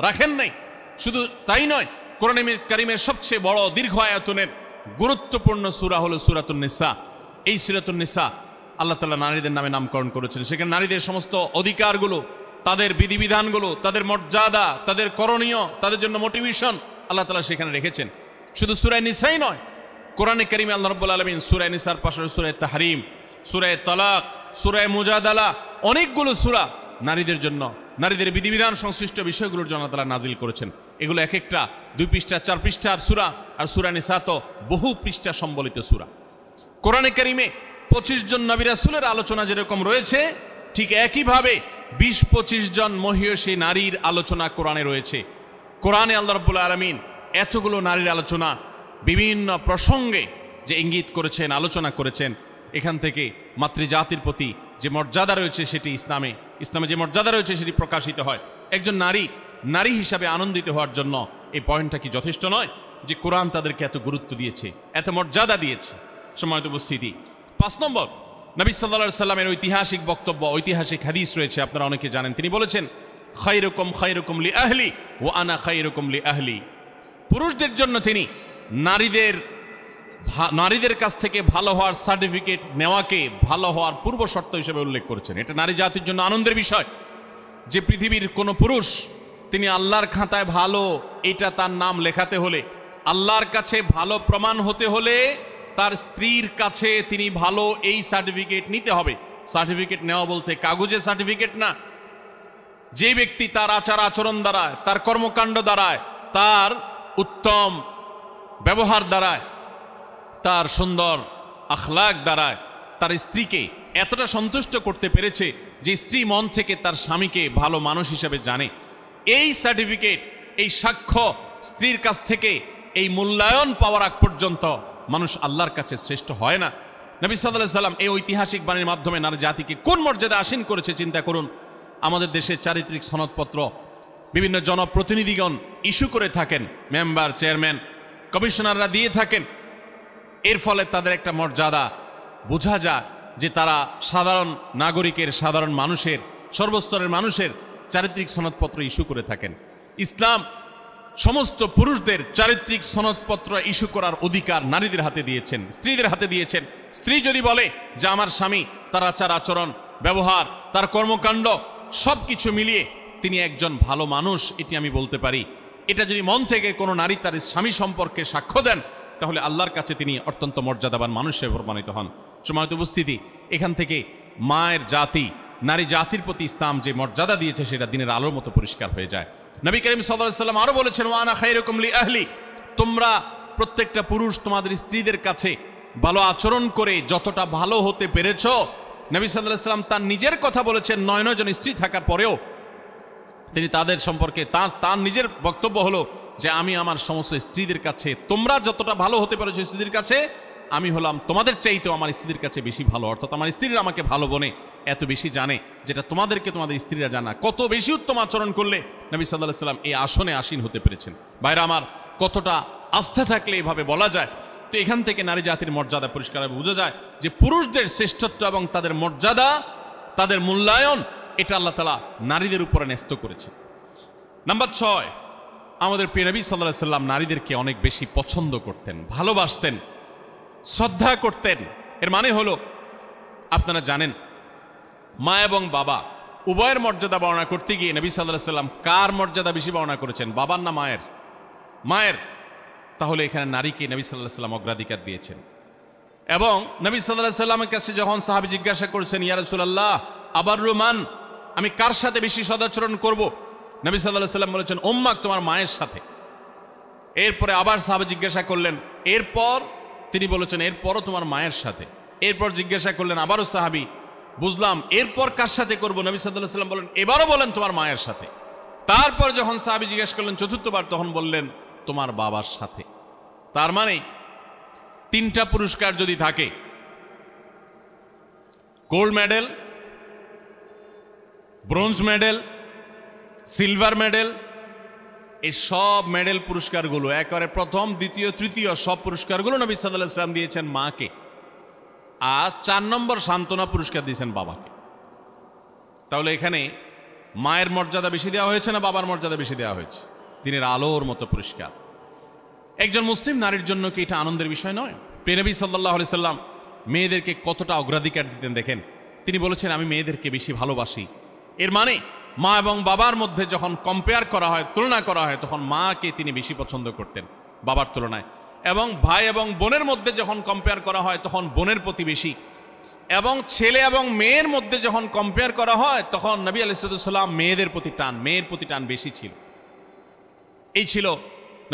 রাখেন নাই। শুধু তাই নয়, কোরআনে কারিমের সবচেয়ে বড় দীর্ঘ আয়াতনের গুরুত্বপূর্ণ সূরা হলো সূরাতুন নিসা। এই সূরাতুন নিসা আল্লাহ তাআলা নারীদের নামে নামকরণ করেছেন। সেখানে নারীদের সমস্ত অধিকারগুলো, তাদের বিধিবিধানগুলো, তাদের মর্যাদা, তাদের করণীয়, তাদের জন্য মোটিভেশন আল্লাহ তাআলা সেখানে রেখেছেন। শুধু সূরা নিসাই নয়, কোরআনে কারিমে আল্লাহ রাব্বুল আলামিন সূরা নিসার পাশে সূরা তাহরিম, সূরা তালাক, সূরা মুজাদালা, অনেকগুলো সূরা নারীদের জন্য, নারীদের বিধিবিধান সংশ্লিষ্ট বিষয়গুলোর জন্য আল্লাহ তাআলা নাজিল করেছেন। এগুলো এক একটা 2 পৃষ্ঠা 4 পৃষ্ঠার সূরা, আর সূরা নিসা তো বহু পৃষ্ঠা সম্বলিত সূরা। কোরআনে কারিমে 25 জন নবী রাসূলের আলোচনা যেরকম রয়েছে, ঠিক একইভাবে 20-25 জন মহিয়সী নারীর আলোচনা কোরআনে রয়েছে। কোরআনে আল্লাহ রাব্বুল আলামিন এতগুলো নারীর আলোচনা, বিভিন্ন প্রসঙ্গে যে ইঙ্গিত করেছেন, আলোচনা করেছেন, এখান থেকে মাতৃজাতির প্রতি যে মর্যাদা রয়েছে সেটি ইসলামে যে মর্যাদা রয়েছে সেটি প্রকাশিত হয়। একজন নারী হিসাবে আনন্দিত হওয়ার জন্য এই পয়েন্টটা কি যথেষ্ট নয়, যে কোরআন তাদেরকে এত গুরুত্ব দিয়েছে, এত মর্যাদা দিয়েছে? সম্মানিত উপস্থিতি, 5 নম্বর, নবী সাল্লাল্লাহু আলাইহি সাল্লামের ঐতিহাসিক বক্তব্য, ঐতিহাসিক হাদিস রয়েছে, আপনারা অনেকে জানেন। তিনি বলেছেন, খায়রুকুম লি আহলি ওয়া আনা খায়রুকুম লি আহলি। পুরুষদের জন্য তিনি নারীদের নারীদের কাছ থেকে ভালো হওয়ার সার্টিফিকেট নেওয়াকে ভালো হওয়ার পূর্ব শর্ত হিসেবে উল্লেখ করেছেন। এটা নারী জাতির জন্য আনন্দের বিষয় যে পৃথিবীর কোনো পুরুষ তিনি আল্লাহর খাতায় ভালো এটা তার নাম লেখাতে হলে, আল্লাহর কাছে ভালো প্রমাণ হতে হলে তার স্ত্রীর কাছে তিনি ভালো এই সার্টিফিকেট নিতে হবে। সার্টিফিকেট নেওয়া বলতে কাগজে সার্টিফিকেট না। যে ব্যক্তি তার আচার আচরণ দ্বারায়, তার কর্মকাণ্ড দ্বারায়, তার উত্তম ব্যবহার দ্বারায়, তার সুন্দর আখলাক দ্বারায় তার স্ত্রীকে এতটা সন্তুষ্ট করতে পেরেছে যে স্ত্রী মন থেকে তার স্বামীকে ভালো মানুষ হিসেবে জানে, এই সার্টিফিকেট, এই সাক্ষ্য স্ত্রীর কাছ থেকে এই মূল্যায়ন পাওয়ার আগ পর্যন্ত মানুষ আল্লাহর কাছে শ্রেষ্ঠ হয় না। নবী সাল্লাল্লাহু আলাইহি সাল্লাম এই ঐতিহাসিক বাণীর মাধ্যমে নারী জাতিকে কোন মর্যাদা আসীন করেছে চিন্তা করুন। আমাদের দেশের চারিত্রিক সনদপত্র বিভিন্ন জনপ্রতিনিধিগণ ইস্যু করে থাকেন, মেম্বার, চেয়ারম্যান, কমিশনাররা দিয়ে থাকেন। এর ফলে তাদের একটা মর্যাদা বোঝা যায় যে তারা সাধারণ নাগরিকের, সাধারণ মানুষের, সর্বস্তরের মানুষের চারিত্রিক সনদপত্র ইস্যু করে থাকেন। ইসলাম সমস্ত পুরুষদের চারিত্রিক সনদপত্র ইস্যু করার অধিকার নারীদের হাতে দিয়েছেন, স্ত্রীদের হাতে দিয়েছেন। স্ত্রী যদি বলে যে আমার স্বামী, তার আচার আচরণ, ব্যবহার, তার কর্মকাণ্ড সব কিছু মিলিয়ে তিনি একজন ভালো মানুষ, এটি আমি বলতে পারি, এটা যদি মন থেকে কোনো নারী তার স্বামী সম্পর্কে সাক্ষ্য দেন, তাহলে আল্লাহর কাছে তিনি অত্যন্ত মর্যাদাবান মানুষ হিসেবে প্রমাণিত হন। সম্মানিত উপস্থিতি, এখান থেকে মায়ের জাতি, নারী জাতির প্রতি ইসলাম যে মর্যাদা দিয়েছে সেটা দিনের আলোর মতো পরিষ্কার হয়ে যায়। নবী করিম সাল্লাল্লাহু আলাইহি সাল্লাম আরো বলেছেন, ওয়া আনা খায়রুকুম লি আহলি, তোমরা প্রত্যেকটা পুরুষ তোমাদের স্ত্রীদের কাছে ভালো আচরণ করে যতটা ভালো হতে পেরেছ, নবী সাল্লাল্লাহু আলাইহি সাল্লাম তার নিজের কথা বলেছেন। 9 জন স্ত্রী থাকার পরেও তিনি তাদের সম্পর্কে তার নিজের বক্তব্য হলো যে আমি আমার সমস্ত স্ত্রীদের কাছে, তোমরা যতটা ভালো হতে পেরেছো স্ত্রীদের কাছে, আমি হলাম তোমাদের চাইতেও আমার স্ত্রীদের কাছে বেশি ভালো। অর্থাৎ আমার স্ত্রীরা আমাকে ভালো বনে এত বেশি জানে যেটা তোমাদেরকে তোমাদের স্ত্রীরা জানা। কত বেশি উত্তম আচরণ করলে নবী সাল্লাল্লাহু আলাইহি সাল্লাম এই আসনে আসীন হতে পেরেছেন। ভাইরা আমার, কতটা আস্থা থাকলে এভাবে বলা যায়। তো এখান থেকে নারী জাতির মর্যাদা পরিষ্কারভাবে বোঝা যায় যে পুরুষদের শ্রেষ্ঠত্ব এবং তাদের মর্যাদা, তাদের মূল্যায়ন, এটা আল্লাহ তাআলা নারীদের উপরে ন্যস্ত করেছে। নাম্বার 6, আমাদের প্রিয় নবী সাল্লাল্লাহু আলাইহি সাল্লাম নারীদেরকে অনেক বেশি পছন্দ করতেন, ভালোবাসতেন, শ্রদ্ধা করতেন। এর মানে হলো, আপনারা জানেন মা এবং বাবা উভয়ের মর্যাদা বর্ণনা করতে গিয়ে নবী সাল্লাল্লাহু আলাইহি সাল্লাম কার মর্যাদা বেশি বর্ণনা করেছেন, বাবার না মায়ের? মায়ের। তাহলে এখানে নারীকে নবী সাল্লাল্লাহু আলাইহি সাল্লাম অগ্রাধিকার দিয়েছেন। এবং নবী সাল্লাল্লাহু আলাইহি সাল্লামের কাছে যখন সাহাবী জিজ্ঞাসা করেছেন, ইয়া রাসূলুল্লাহ আবাররু মান, আমি কার সাথে বেশি সদাচরণ করব? নবী সাল্লাল্লাহু আলাইহি সাল্লাম বলেছেন, উম্মাক, তোমার মায়ের সাথে। এরপরে আবার সাহাবী জিজ্ঞাসা করলেন, এরপর তিনি বলেছেন এরপরও তোমার মায়ের সাথে। এরপর জিজ্ঞাসা করলেন আবারও সাহাবী, বুঝলাম এরপর কার সাথে করব? নবী সাল্লাল্লাহু আলাইহি সাল্লাম বলেন, এবারও বলেন তোমার মায়ের সাথে। তারপর যখন সাহাবী জিজ্ঞাসা করলেন চতুর্থবার, তখন বললেন তোমার বাবার সাথে। তার মানে 3টা পুরস্কার যদি থাকে, gold medal, bronze medal, silver medal, এই সব মেডেল পুরস্কারগুলো একেবারে প্রথম, দ্বিতীয়, তৃতীয় সব পুরস্কারগুলো নবী সাল্লাল্লাহু আলাইহি সাল্লাম দিয়েছেন মাকে। আর 4 নম্বর সান্ত্বনা পুরস্কার দিয়েছেন বাবাকে। তাহলে এখানে মায়ের মর্যাদা বেশি দেওয়া হয়েছে না বাবার মর্যাদা বেশি দেওয়া হয়েছে? দিনের আলোর মতো পুরস্কার। একজন মুসলিম নারীর জন্য কি এটা আনন্দের বিষয় নয়? প্রিয় নবী সাল্লাল্লাহু আলাইহি সাল্লাম মেয়েদেরকে কতটা অগ্রাধিকার দিতেন দেখেন। তিনি বলেছেন, আমি মেয়েদেরকে বেশি ভালোবাসি। এর মানে মা এবং বাবার মধ্যে যখন কম্পেয়ার করা হয়, তুলনা করা হয়, তখন মাকে তিনি বেশি পছন্দ করতেন বাবার তুলনায়। এবং ভাই এবং বোনের মধ্যে যখন কম্পেয়ার করা হয়, তখন বোনের প্রতি বেশি। এবং ছেলে এবং মেয়ের মধ্যে যখন কম্পেয়ার করা হয়, তখন নবী আলাইহিস সালাম মেয়েদের প্রতি টান, মেয়ের প্রতি টান বেশি ছিল। এই ছিল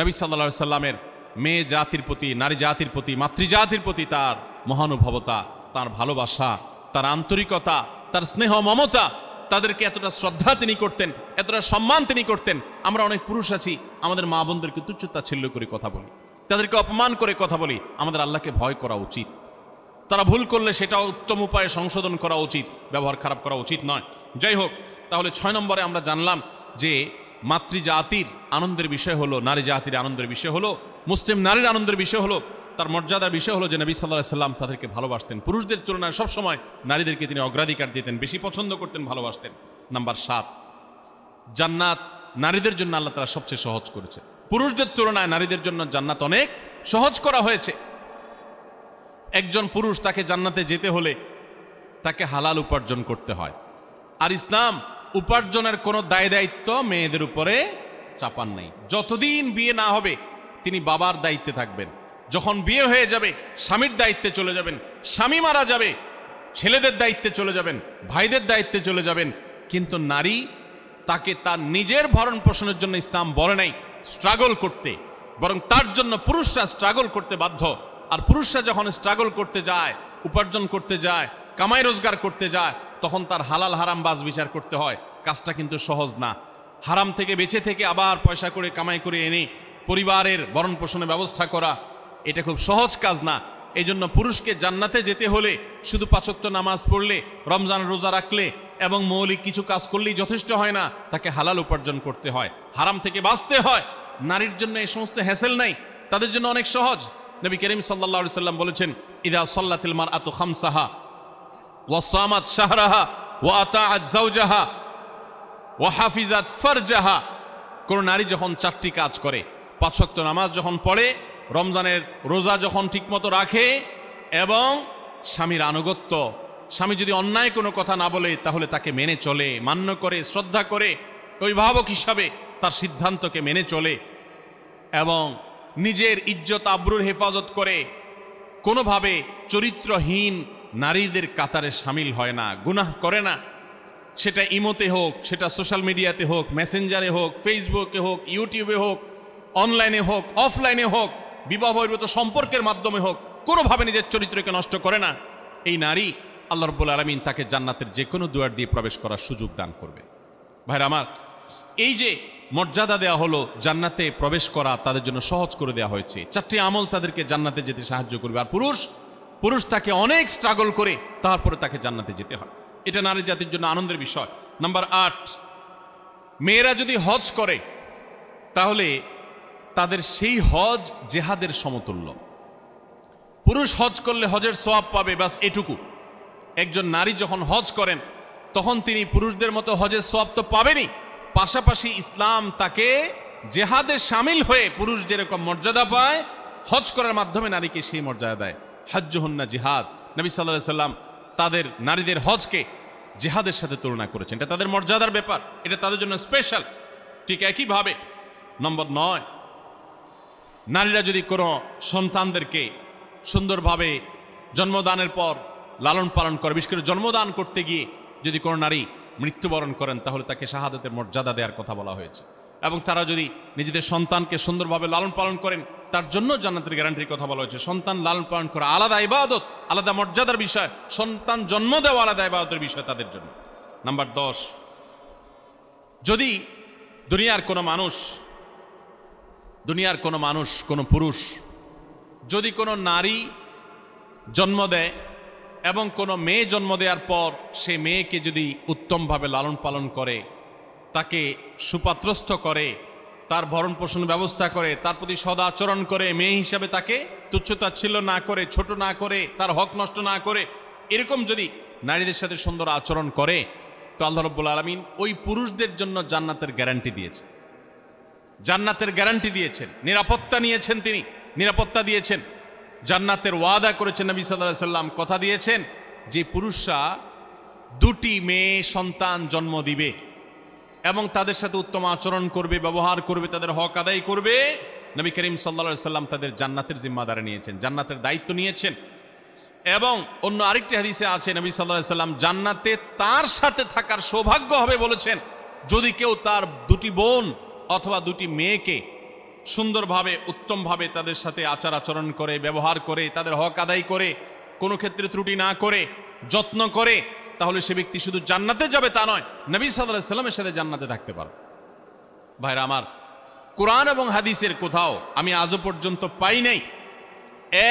নবী সাল্লাল্লাহু আলাইহি সাল্লামের মেয়ে জাতির প্রতি, নারী জাতির প্রতি, মাতৃজাতির প্রতি তার মহানুভবতা, তার ভালোবাসা, তার আন্তরিকতা, তার স্নেহ মমতা। তাদেরকে এতটা শ্রদ্ধা তিনি করতেন, এতটা সম্মান তিনি করতেন। আমরা অনেক পুরুষ আছি, আমাদের মা বোনদেরকে তুচ্ছতাচ্ছিল্য করে কথা বলি, তাদেরকে অপমান করে কথা বলি। আমাদের আল্লাহকে ভয় করা উচিত। তারা ভুল করলে সেটা উত্তম উপায়ে সংশোধন করা উচিত, ব্যবহার খারাপ করা উচিত নয়। যাই হোক, তাহলে 6 নম্বরে আমরা জানলাম যে মাতৃজাতির আনন্দের বিষয় হলো, নারী জাতির আনন্দের বিষয় হলো, মুসলিম নারীর আনন্দের বিষয় হলো, তার মর্যাদার বিষয় হলো যে নবী সাল্লাল্লাহু আলাইহি সাল্লাম তাদেরকে ভালোবাসতেন। পুরুষদের তুলনায় সবসময় নারীদেরকে তিনি অগ্রাধিকার দিতেন, বেশি পছন্দ করতেন, ভালোবাসতেন। নাম্বার 7, জান্নাত নারীদের জন্য আল্লাহ তাআলা সবচেয়ে সহজ করেছে। পুরুষদের তুলনায় নারীদের জন্য জান্নাত অনেক সহজ করা হয়েছে। একজন পুরুষ তাকে জান্নাতে যেতে হলে তাকে হালাল উপার্জন করতে হয়। আর ইসলাম উপার্জনের কোনো দায় দায়িত্ব মেয়েদের উপরে চাপান নাই। যতদিন বিয়ে না হবে তিনি বাবার দায়িত্বে থাকবেন। যখন বিয়ে হয়ে যাবে স্বামীর দায়িত্বে চলে যাবেন। স্বামী মারা যাবে ছেলেদের দায়িত্বে চলে যাবেন, ভাইদের দায়িত্বে চলে যাবেন। কিন্তু নারী, তাকে তার নিজের ভরণ পোষণের জন্য ইসলাম বলে নাই স্ট্রাগল করতে, বরং তার জন্য পুরুষরা স্ট্রাগল করতে বাধ্য। আর পুরুষরা যখন স্ট্রাগল করতে যায়, উপার্জন করতে যায়, কামাই রোজগার করতে যায়, তখন তার হালাল হারাম বাজ বিচার করতে হয়। কাজটা কিন্তু সহজ না। হারাম থেকে বেঁচে থেকে আবার পয়সা করে কামাই করে এনে পরিবারের ভরণ পোষণের ব্যবস্থা করা, এটা খুব সহজ কাজ না। এই জন্য পুরুষকে জান্নাতে যেতে হলে শুধু 5 ওয়াক্ত নামাজ পড়লে, রমজান রোজা রাখলে এবং মৌলিক কিছু কাজ করলেই যথেষ্ট হয় না, তাকে হালাল উপার্জন করতে হয়, হারাম থেকে বাঁচতে হয়। নারীর জন্য এই সমস্ত হ্যাসেল নাই, তাদের জন্য অনেক সহজ। নবী করিম সাল্লাল্লাহু আলাইহি সাল্লাম বলেছেন, ইদা সাল্লাতিল মারআতু খামসাহা ওয়া সামাত শাহরাহা ওয়া আতাআত যাওজাহা ওয়া হাফিজাত ফারজাহা। কোন নারী যখন 4টি কাজ করে, 5 ওয়াক্ত নামাজ যখন পড়ে, রমজানের রোজা যখন ঠিকমতো রাখে এবং স্বামীর আনুগত্য, স্বামী যদি অন্যায় কোনো কথা না বলে তাহলে তাকে মেনে চলে, মান্য করে, শ্রদ্ধা করে, অভিভাবক হিসাবে তার সিদ্ধান্তকে মেনে চলে এবং নিজের ইজ্জত আবরুর হেফাজত করে, কোনোভাবে চরিত্রহীন নারীদের কাতারে সামিল হয় না, গুনাহ করে না। সেটা ইমোতে হোক, সেটা সোশ্যাল মিডিয়াতে হোক, মেসেঞ্জারে হোক, ফেসবুকে হোক, ইউটিউবে হোক, অনলাইনে হোক, অফলাইনে হোক, বিবাহ বহির্ভূত সম্পর্কের মাধ্যমে হোক, কোনোভাবে নিজের চরিত্রকে নষ্ট করে না। এই নারী, আল্লাহ রাব্বুল আলামিন তাকে জান্নাতের যে কোনো দুয়ার দিয়ে প্রবেশ করার সুযোগ দান করবে। ভাইরা আমার, এই যে মর্যাদা দেওয়া হলো, জান্নাতে প্রবেশ করা তাদের জন্য সহজ করে দেওয়া হয়েছে। 4টি আমল তাদেরকে জান্নাতে যেতে সাহায্য করবে। আর পুরুষ তাকে অনেক স্ট্রাগল করে তারপরে তাকে জান্নাতে যেতে হয়। এটা নারী জাতির জন্য আনন্দের বিষয়। নাম্বার 8, মেয়েরা যদি হজ করে তাহলে তাদের সেই হজ জেহাদের সমতুল্য। পুরুষ হজ করলে হজের সওয়াব পাবে, বাস এটুকু। একজন নারী যখন হজ করেন তখন তিনি পুরুষদের মতো হজের সওয়াব তো পাবেনই, পাশাপাশি ইসলাম তাকে জেহাদে শামিল হয়ে পুরুষ যেরকম মর্যাদা পায়, হজ করার মাধ্যমে নারীকে সেই মর্যাদা দেয়। হজ্জুহুন্না জিহাদ। নবী সাল্লাল্লাহু আলাইহি সাল্লাম তাদের নারীদের হজকে জিহাদের সাথে তুলনা করেছেন। এটা তাদের মর্যাদার ব্যাপার, এটা তাদের জন্য স্পেশাল। ঠিক একইভাবে নম্বর 9, নারীরা যদি কোনো সন্তানদেরকে সুন্দরভাবে জন্মদানের পর লালন পালন করে, বিশেষ করে জন্মদান করতে গিয়ে যদি কোনো নারী মৃত্যুবরণ করেন তাহলে তাকে শাহাদাতের মর্যাদা দেওয়ার কথা বলা হয়েছে। এবং তারা যদি নিজেদের সন্তানকে সুন্দরভাবে লালন পালন করেন তার জন্য জান্নাতের গ্যারান্টির কথা বলা হয়েছে। সন্তান লালন পালন করা আলাদা ইবাদত, আলাদা মর্যাদার বিষয়। সন্তান জন্ম দেওয়া আলাদা ইবাদতের বিষয় তাদের জন্য। নাম্বার 10, যদি দুনিয়ার কোনো মানুষ, কোনো পুরুষ যদি কোনো নারী জন্ম দেয় এবং কোনো মেয়ে জন্ম দেওয়ার পর সে মেয়েকে যদি উত্তমভাবে লালন পালন করে, তাকে সুপাত্রস্থ করে, তার ভরণ পোষণ ব্যবস্থা করে, তার প্রতি সদাচরণ করে, মেয়ে হিসাবে তাকে তুচ্ছতাচ্ছিল্য না করে, ছোট না করে, তার হক নষ্ট না করে, এরকম যদি নারীদের সাথে সুন্দর আচরণ করে, তো আল্লাহ রাব্বুল আলামিন ওই পুরুষদের জন্য জান্নাতের গ্যারান্টি দিয়েছেন। জান্নাতের গ্যারান্টি দিয়েছেন, নিরাপত্তা নিয়েছেন, তিনি নিরাপত্তা দিয়েছেন, জান্নাতের ওয়াদা করেছেন। নবী সাল্লাল্লাহু আলাইহি সাল্লাম কথা দিয়েছেন যে পুরুষরা 2টি মেয়ে সন্তান জন্ম দিবে এবং তাদের সাথে উত্তম আচরণ করবে, ব্যবহার করবে, তাদের হক আদায় করবে। নবী করিম সাল্লাল্লাহু আলাইহি সাল্লাম তাদের জান্নাতের জিম্মাদারি নিয়েছেন, জান্নাতের দায়িত্ব নিয়েছেন। এবং অন্য আরেকটি হাদিসে আছে নবী সাল্লাল্লাহু আলাইহি সাল্লাম জান্নাতে তার সাথে থাকার সৌভাগ্য হবে বলেছেন যদি কেউ তার 2টি বোন অথবা 2টি মেয়েকে সুন্দরভাবে, উত্তমভাবে তাদের সাথে আচার আচরণ করে, ব্যবহার করে, তাদের হক আদায় করে, কোনো ক্ষেত্রে ত্রুটি না করে, যত্ন করে, তাহলে সে ব্যক্তি শুধু জান্নাতে যাবে তা নয়, নবী সাল্লাল্লাহু আলাইহি সাল্লামের সাথে জান্নাতে থাকতে পারবে। ভাইরা আমার, কোরআন এবং হাদিসের কোথাও আমি আজও পর্যন্ত পাই নাই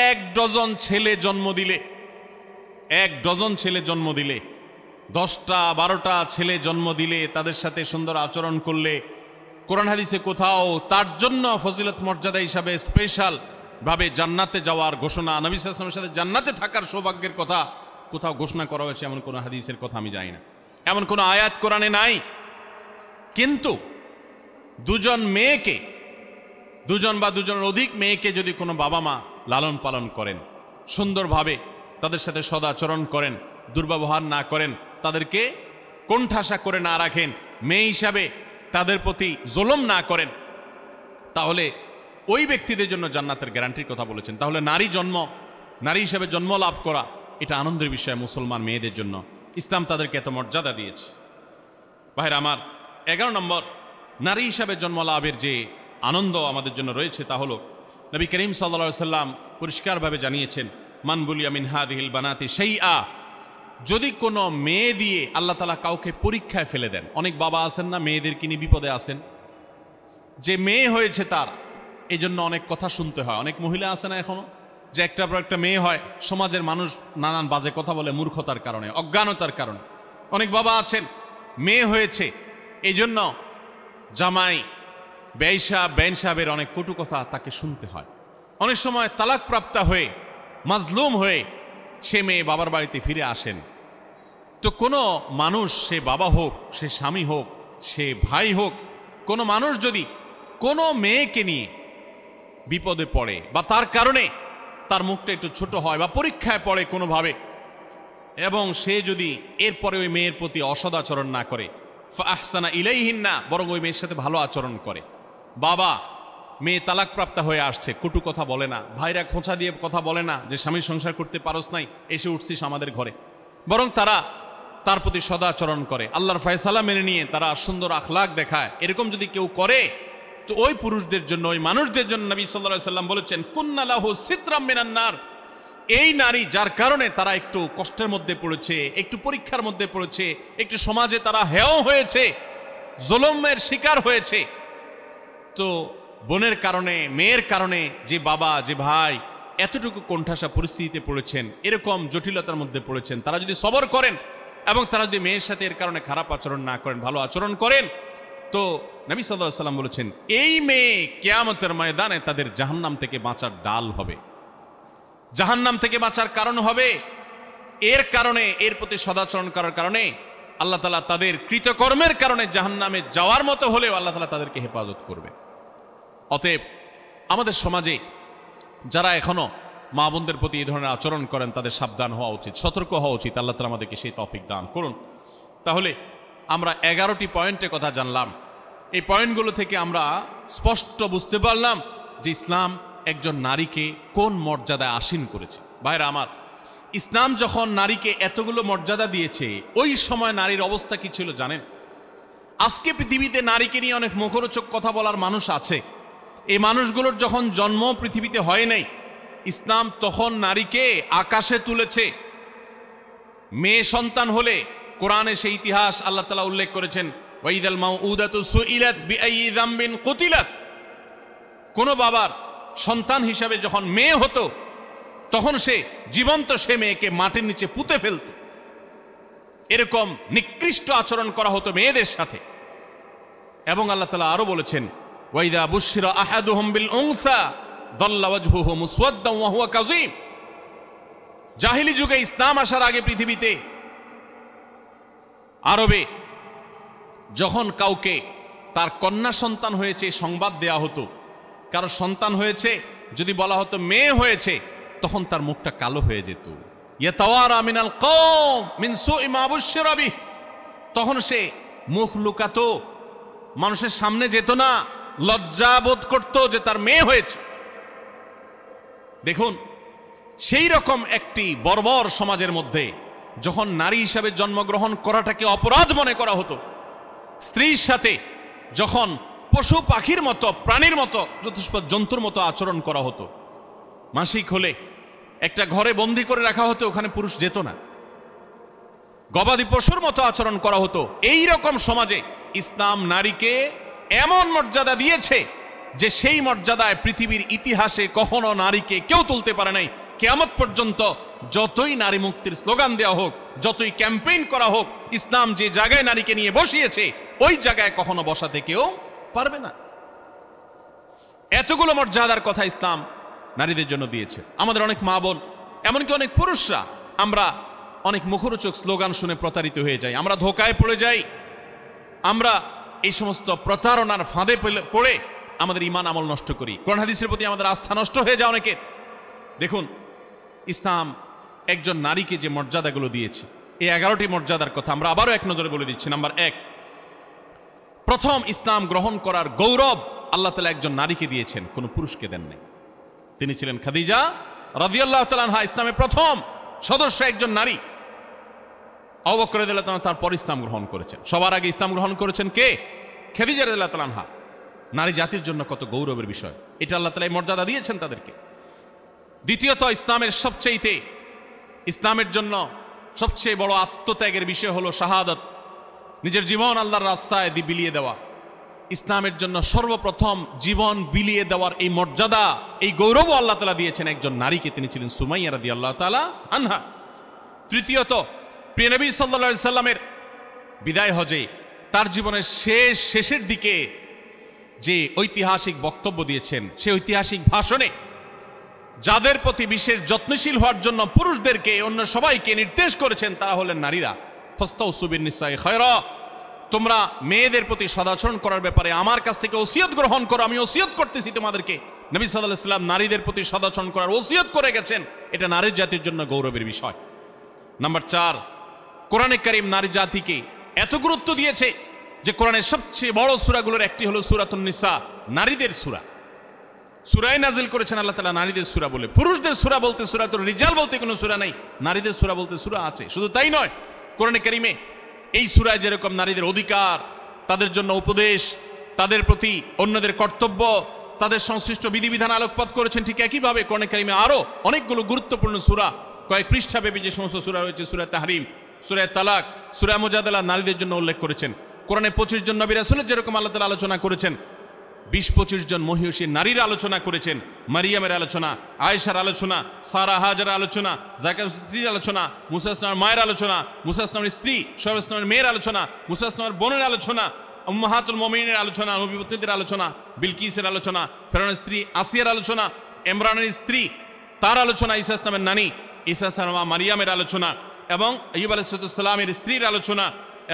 1 ডজন ছেলে জন্ম দিলে, 1 ডজন ছেলে জন্ম দিলে, 10টা 12টা ছেলে জন্ম দিলে, তাদের সাথে সুন্দর আচরণ করলে, কোরআন হাদিসে কোথাও তার জন্য ফজিলত মর্যাদা হিসাবে স্পেশাল ভাবে জান্নাতে যাওয়ার ঘোষণা, নবী সাল্লাল্লাহু আলাইহি ওয়াসাল্লামের সাথে জান্নাতে থাকার সৌভাগ্যের কথা কোথাও ঘোষণা করা হয়েছে এমন কোনো হাদিসের কথা আমি জানি না, এমন কোনো আয়াত কোরআনে নাই। কিন্তু 2জন মেয়েকে, 2জন বা 2জনের অধিক মেয়েকে যদি কোনো বাবা মা লালন পালন করেন, সুন্দরভাবে তাদের সাথে সদাচরণ করেন, দুর্ব্যবহার না করেন, তাদেরকে কোণঠাসা করে না রাখেন, মেয়ে হিসাবে তাদের প্রতি জুলুম না করেন, তাহলে ওই ব্যক্তিদের জন্য জান্নাতের গ্যারান্টির কথা বলেছেন। তাহলে নারী হিসাবে জন্ম লাভ করা এটা আনন্দের বিষয় মুসলমান মেয়েদের জন্য। ইসলাম তাদেরকে এত মর্যাদা দিয়েছে। ভাইরা আমার, 11 নম্বর নারী হিসাবে জন্ম লাভের যে আনন্দ আমাদের জন্য রয়েছে তা হলো নবী করিম সাল্লাল্লাহু আলাইহি সাল্লাম পরিষ্কারভাবে জানিয়েছেন, মান বুলিয়া মিন হাদিহিল বানাতি শাইআ, যদি কোনো মেয়ে দিয়ে আল্লাহ তাআলা কাউকে পরীক্ষায় ফেলে দেন। অনেক বাবা আছেন না, মেয়েদেরকে নিয়ে বিপদে আছেন, যে মেয়ে হয়েছে তার এই জন্য অনেক কথা শুনতে হয়। অনেক মহিলা আছে না এখনো, যে একটার পর একটা মেয়ে হয়, সমাজের মানুষ নানান বাজে কথা বলে মূর্খতার কারণে, অজ্ঞানতার কারণে। অনেক বাবা আছেন মেয়ে হয়েছে এই জন্য জামাই বেন সাহেবের অনেক কটু কথা তাকে শুনতে হয়। অনেক সময় তালাকপ্রাপ্ত হয়ে মাজলুম হয়ে সে মেয়ে বাবার বাড়িতে ফিরে আসেন। তো কোনো মানুষ, সে বাবা হোক, সে স্বামী হোক, সে ভাই হোক, কোনো মানুষ যদি কোনো মেয়েকে নিয়ে বিপদে পড়ে বা তার কারণে তার মুখটা একটু ছোট হয় বা পরীক্ষায় পড়ে কোনোভাবে, এবং সে যদি এরপরে ওই মেয়ের প্রতি অসদাচরণ না করে, ফাহসানা ইলাইহিন্না, বরং ওই মেয়ের সাথে ভালো আচরণ করে। বাবা, মেয়ে তালাকপ্রাপ্ত হয়ে আসছে, কটু কথা বলে না, ভাইরা খোঁচা দিয়ে কথা বলে না যে স্বামীর সংসার করতে পারস নাই, এসে উঠছিস আমাদের ঘরে, বরং তারা তার প্রতি সদাচরণ করে, আল্লাহর ফয়সালা মেনে নিয়ে তারা সুন্দর আখলাক দেখায়। এরকম যদি কেউ করে তো ওই পুরুষদের জন্য, ওই মানুষদের জন্য নবী সাল্লাল্লাহু আলাইহি সাল্লাম বলেছেন, কুন্না লাহু সিতরাম মিনান নার, এই নারী যার কারণে তারা একটু কষ্টের মধ্যে পড়েছে, একটু পরীক্ষার মধ্যে পড়েছে, একটু সমাজে তারা হেয় হয়েছে, জুলুমের শিকার হয়েছে, তো বোনের কারণে, মেয়ের কারণে যে বাবা, যে ভাই এতটুকু কোণঠাসা পরিস্থিতিতে পড়েছেন, এরকম জটিলতার মধ্যে পড়েছেন, তারা যদি সবর করেন এবং তারা যদি মেয়ের সাথে এর কারণে খারাপ আচরণ না করেন, ভালো আচরণ করেন, তো নবী সাল্লাল্লাহু আলাইহি সাল্লাম বলেছেন এই মেয়ে কিয়ামতের ময়দানে তাদের জাহান্নাম থেকে বাঁচার ডাল হবে, জাহান্নাম থেকে বাঁচার কারণ হবে। এর কারণে, এর প্রতি সদাচরণ করার কারণে আল্লাহ তাআলা তাদের কৃতকর্মের কারণে জাহান্নামে যাওয়ার মতো হলেও আল্লাহ তাআলা তাদেরকে হেফাজত করবে। অতএব আমাদের সমাজে যারা এখনো মা বোনদের প্রতি এই ধরনের আচরণ করেন তাদের সাবধান হওয়া উচিত, সতর্ক হওয়া উচিত। আল্লাহ তাআলা আমাদেরকে সেই তৌফিক দান করুন। তাহলে আমরা 11টি পয়েন্টের কথা জানলাম। এই পয়েন্টগুলো থেকে আমরা স্পষ্ট বুঝতে পারলাম যে ইসলাম একজন নারীকে কোন মর্যাদায় আসীন করেছে। ভাইরা আমার, ইসলাম যখন নারীকে এতগুলো মর্যাদা দিয়েছে, ওই সময় নারীর অবস্থা কি ছিল জানেন? আজকে পৃথিবীতে নারীকে নিয়ে অনেক মুখরোচক কথা বলার মানুষ আছে। এই মানুষগুলোর যখন জন্ম পৃথিবীতে হয় নাই, ইসলাম তখন নারীকে আকাশে তুলেছে। মেয়ে সন্তান হলে কোরআনে সেই ইতিহাস আল্লাহ তাআলা উল্লেখ করেছেন, ওয়াইদাল মাউউদাতু সুইলাত বিআইয়ি যামবিন কুতিলাত। কোন বাবার সন্তান হিসাবে যখন মেয়ে হতো তখন সে জীবন্ত সে মেয়েকে মাটির নিচে পুঁতে ফেলত। এরকম নিকৃষ্ট আচরণ করা হতো মেয়েদের সাথে। এবং আল্লাহ তাআলা আরো বলেছেন, ওয়াইদা বুশিরা আহাদুহুম বিল উনসা যাল্লা ওয়াজহুহু মুসওয়াদ্দান ওয়া হুয়া কাযীম। জাহিলি যুগে, ইসলাম আসার আগে পৃথিবীতে আরবে যখন কাউকে তার কন্যা সন্তান হয়েছে সংবাদ দেয়া হতো, কারো সন্তান হয়েছে যদি বলা হতো মেয়ে হয়েছে, তখন তার মুখটা কালো হয়ে যেত। ইয়াতাওয়ারা মিনাল কওম মিন সুই মা বুশিরা বিহি, তখন সে মুখ লুকাতো, মানুষের সামনে যেত না, লজ্জা বোধ করত যে তার মেয়ে হয়েছে। দেখুন, সেই রকম একটি বর্বর সমাজের মধ্যে যখন নারী হিসাবে জন্মগ্রহণ করাটাকে অপরাধ মনে করা হতো, স্ত্রীর সাথে যখন পশু পাখির মতো, প্রাণীর মতো, চতুষ্পদ জন্তুর মতো আচরণ করা হতো, মাসিক হলে একটা ঘরে বন্দি করে রাখা হতো, ওখানে পুরুষ যেত না, গবাদি পশুর মতো আচরণ করা হতো। এই রকম সমাজে ইসলাম নারীকে এমন মর্যাদা দিয়েছে যে সেই মর্যাদায় পৃথিবীর ইতিহাসে কখনো নারীকে কেউ তুলতে পারে নাই। কিয়ামত পর্যন্ত যতই নারী মুক্তির স্লোগান দেওয়া হোক, যতই ক্যাম্পেইন করা হোক, ইসলাম যে জায়গায় নারীকে নিয়ে বসিয়েছে ওই জায়গায় কখনো বসাতে কেউ পারবে না। এতগুলো মর্যাদার কথা ইসলাম নারীদের জন্য দিয়েছে। আমাদের অনেক মা বোন, এমনকি অনেক পুরুষরা, আমরা অনেক মুখরোচক স্লোগান শুনে প্রতারিত হয়ে যাই, আমরা ধোকায় পড়ে যাই, আমরা এই সমস্ত প্রতারণার ফাঁদে পড়ে আমাদের ঈমান আমল নষ্ট করি, কোরআন হাদিসের প্রতি আমাদের আস্থা নষ্ট হয়ে যায় অনেকের। দেখুন, ইসলাম একজন নারীকে যে মর্যাদাগুলো দিয়েছে, এই 11টি মর্যাদার কথা আমরা আবারও এক নজরে বলে দিচ্ছি। নাম্বার 1, প্রথম ইসলাম গ্রহণ করার গৌরব আল্লাহ তাআলা একজন নারীকে দিয়েছেন, কোনো পুরুষকে দেন নাই। তিনি ছিলেন খাদিজা রাদিয়াল্লাহু তাআলা আনহা, ইসলামের প্রথম সদস্য একজন নারী। আবু বকর রাদিয়াল্লাহু তাআলা তারপর ইসলাম গ্রহণ করেছেন। সবার আগে ইসলাম গ্রহণ করেছেন কে? খাদিজা রাদিয়াল্লাহু তাআলা আনহা। নারী জাতির জন্য কত গৌরবের বিষয়, এটা আল্লাহ তাআলা এই মর্যাদা দিয়েছেন তাদেরকে। দ্বিতীয়ত, ইসলামের জন্য সবচেয়ে বড় আত্মত্যাগের বিষয় হলো শাহাদাত, নিজের জীবন আল্লাহর রাস্তায় বিলিয়ে দেওয়া। ইসলামের জন্য সর্বপ্রথম জীবন বিলিয়ে দেওয়ার এই মর্যাদা, এই গৌরব আল্লাহ তাআলা দিয়েছেন একজন নারীকে, তিনি ছিলেন সুমাইয়া রাদিয়াল্লাহু তাআলা আনহা। তৃতীয়ত, প্রিয় নবী সাল্লাল্লাহু আলাইহি সাল্লামের বিদায় হজে তার জীবনের শেষের দিকে যে ঐতিহাসিক বক্তব্য দিয়েছেন, সেই ঐতিহাসিক ভাষণে যাদের প্রতি বিশেষ যত্নশীল হওয়ার জন্য পুরুষদেরকে অন্য সবাইকে নির্দেশ করেছেন, তারা হলেন নারীরা। ফাস্তাউসু বিন-নিসাই খায়রা, তোমরা মেয়েদের প্রতি সদাচরণ করার ব্যাপারে আমার কাছ থেকে ওসিয়ত গ্রহণ করো, আমি ওসিয়ত করতেছি তোমাদেরকে। নবী সাল্লাল্লাহু আলাইহি সাল্লাম নারীদের প্রতি সদাচরণ করার ওসিয়ত করে গেছেন, এটা নারী জাতির জন্য গৌরবের বিষয়। নাম্বার 4, কোরআনে কারীম নারী জাতিকে এত গুরুত্ব দিয়েছে যে কোরআনের সবচেয়ে বড় সূরাগুলোর একটি হলো সূরাতুন নিসা, নারীদের সূরা। সূরায়ে নাজিল করেছেন আল্লাহ তাআলা নারীদের সূরা বলে। পুরুষদের সূরা বলতে সূরাতুর রিজাল বলতে কোনো সূরা নাই, নারীদের সূরা বলতে সূরা আছে। শুধু তাই নয়, কোরআনে কারীমে এই সূরায় যেরকম নারীদের অধিকার, তাদের জন্য উপদেশ, তাদের প্রতি অন্যদের কর্তব্য, তাদের সংশ্লিষ্ট বিধিবিধান আলোকপাত করেছেন, ঠিক একইভাবে কোরআনে কারীমে আরো অনেকগুলো গুরুত্বপূর্ণ সূরা, কয়েক পৃষ্ঠাব্যাপী যে সমস্ত সূরা রয়েছে, সূরা তাহরিম, সূরা তালাক, সূরা মুজাদালা, নারীদের জন্য উল্লেখ করেছেন। কোরআনে 25 জন নবী রাসূলের যেরকম আল্লাহ তাআলা আলোচনা করেছেন, 20-25 জন মহিষী নারীর আলোচনা করেছেন। মারিয়ামের আলোচনা, আয়েশার আলোচনা, সারা হাজার আলোচনা, যাকার স্ত্রীর আলোচনা, মুসা ইসলামের মায়ের আলোচনা, মুসা ইসলামের স্ত্রী শোয়েব ইসলামের মেয়ের আলোচনা, মুসা ইসলামের বোনের আলোচনা, উম্মাহাতুল মুমিনিনের আলোচনা, নবীপত্নীদের আলোচনা, বিলকিসের আলোচনা, ফেরাউনের স্ত্রী আসিয়ার আলোচনা, ইমরানের স্ত্রী তার আলোচনা, ঈসা ইসলামের নানী ঈসা ইসলাম মারিয়ামের আলোচনা, এবং আইয়ুব আলাইহিস সালামের স্ত্রীর আলোচনা,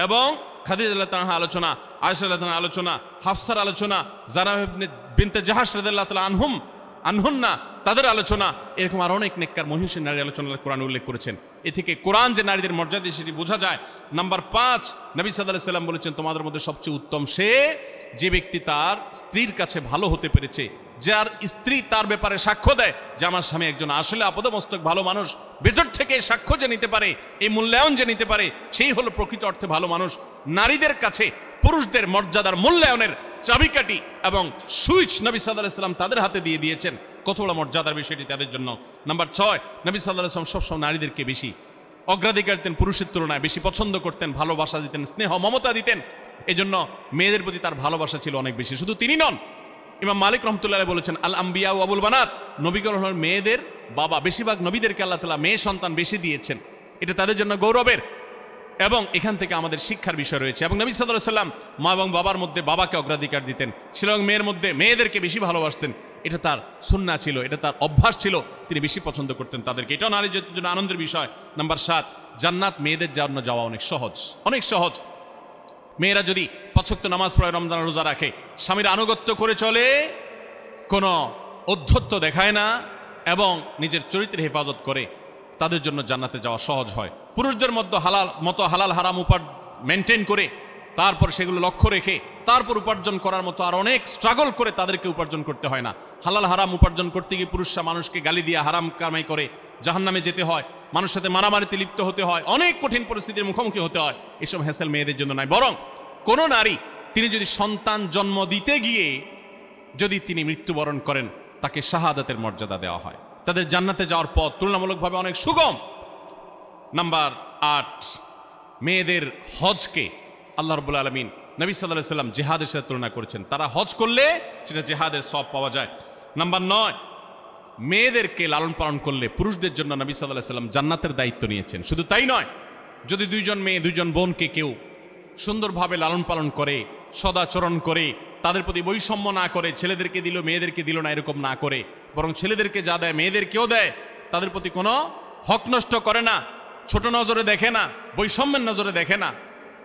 এবং খাদিজা রাদিয়াল্লাহু তাআলার আলোচনা, আয়েশা রাদিয়াল্লাহু তাআলার আলোচনা, হাফসার আলোচনা, যারাব বিনতে জাহাশ রাদিয়াল্লাহু তাআলা আনহুন্না তাদের আলোচনা, এরকম আর অনেক নেককার মহিষী নারীর আলোচনা কোরআন উল্লেখ করেছেন। এ থেকে কোরআন যে নারীদের মর্যাদা সেটি বোঝা যায়। নাম্বার 5, নবী সাল্লাল্লাহু আলাইহি সাল্লাম বলেছেন, তোমাদের মধ্যে সবচেয়ে উত্তম সে যে ব্যক্তি তার স্ত্রীর কাছে ভালো হতে পেরেছে, যার স্ত্রী তার ব্যাপারে সাক্ষ্য দেয় যে আমার স্বামী একজন আসলে আপাদমস্তক ভালো মানুষ, ভেতর থেকে সাক্ষ্য যে নিতে পারে, এই মূল্যায়ন যে নিতে পারে, সেই হলো প্রকৃত অর্থে ভালো মানুষ। নারীদের কাছে পুরুষদের মর্যাদার মূল্যায়নের চাবিকাঠি এবং সুইচ নবী সাল্লাল্লাহু আলাইহি সাল্লাম তাদের হাতে দিয়ে দিয়েছেন। কত বড় মর্যাদার বিষয়টি তাদের জন্য। নাম্বার 6, নবী সাল্লাল্লাহু আলাইহি সাল্লাম সবসময় নারীদেরকে বেশি অগ্রাধিকার দিতেন, পুরুষের তুলনায় বেশি পছন্দ করতেন, ভালোবাসা দিতেন, স্নেহ মমতা দিতেন। এজন্য মেয়েদের প্রতি তার ভালোবাসা ছিল অনেক বেশি। শুধু তিনি নন, ইমাম মালিক রাহমাতুল্লাহ আলাইহি বলেছেন, আল আম্বিয়া ওয়া আবুল বানাত, নবীগণ হলেন মেয়েদের বাবা। বেশিরভাগ নবীদেরকে আল্লাহ তাআলা মেয়ে সন্তান বেশি দিয়েছেন, এটা তাদের জন্য গৌরবের। এবং এখান থেকে আমাদের শিক্ষার বিষয় রয়েছে। এবং নবী সাল্লাল্লাহু আলাইহি সাল্লাম মা এবং বাবার মধ্যে বাবাকে অগ্রাধিকার দিতেন, এবং মেয়ের মধ্যে মেয়েদেরকে বেশি ভালোবাসতেন। এটা তার সুন্নাহ ছিল, এটা তার অভ্যাস ছিল, তিনি বেশি পছন্দ করতেন তাদেরকে। এটাও নারীর জন্য আনন্দের বিষয়। নাম্বার 7, জান্নাত মেয়েদের জন্য যাওয়া অনেক সহজ, অনেক সহজ। মেয়েরা যদি 5 ওয়াক্ত নামাজ পড়ে, রমজান রোজা রাখে, স্বামীর আনুগত্য করে চলে, কোনো অধ্যত্ব দেখায় না, এবং নিজের চরিত্রের হেফাজত করে, তাদের জন্য জান্নাতে যাওয়া সহজ হয়। পুরুষদের মধ্যে হালাল হারাম মেনটেন করে, তারপর সেগুলো লক্ষ্য রেখে তারপর উপার্জন করার মতো আর অনেক স্ট্রাগল করে তাদেরকে উপার্জন করতে হয় না। হালাল হারাম উপার্জন করতে গিয়ে পুরুষরা মানুষকে গালি দিয়ে হারাম কামাই করে জাহান্নামে যেতে হয়, মানুষের সাথে মারামারিতে লিপ্ত হতে হয়, অনেক কঠিন পরিস্থিতির মুখোমুখি হতে হয়। এসব হ্যাসেল মেয়েদের জন্য নাই। বরং কোন নারী তিনি যদি সন্তান জন্ম দিতে গিয়ে যদি তিনি মৃত্যুবরণ করেন, তাকে শাহাদাতের মর্যাদা দেওয়া হয়, তাদের জান্নাতে যাওয়ার পথ তুলনামূলকভাবে অনেক সুগম। নাম্বার 8, মেয়েদের হজকে আল্লাহ রাব্বুল আলামিন নবী সাল্লাল্লাহু আলাইহি সাল্লাম জিহাদের সাথে তুলনা করেছেন। তারা হজ করলে সেটা জিহাদের সওয়াব পাওয়া যায়। নাম্বার 9, মেয়েদেরকে লালন পালন করলে পুরুষদের জন্য নবী সাল্লাল্লাহু আলাইহি সাল্লাম জান্নাতের দায়িত্ব নিয়েছেন। শুধু তাই নয়, যদি 2 জন মেয়ে 2 জন বোনকে কেউ সুন্দরভাবে লালন পালন করে, সদাচরণ করে, তাদের প্রতি বৈষম্য না করে, ছেলেদেরকে দিল মেয়েদেরকে দিল না এরকম না করে, বরং ছেলেদেরকে যা দেয় মেয়েদেরকেও দেয়, তাদের প্রতি কোনো হক নষ্ট করে না, ছোট নজরে দেখে না, বৈষম্যের নজরে দেখে না,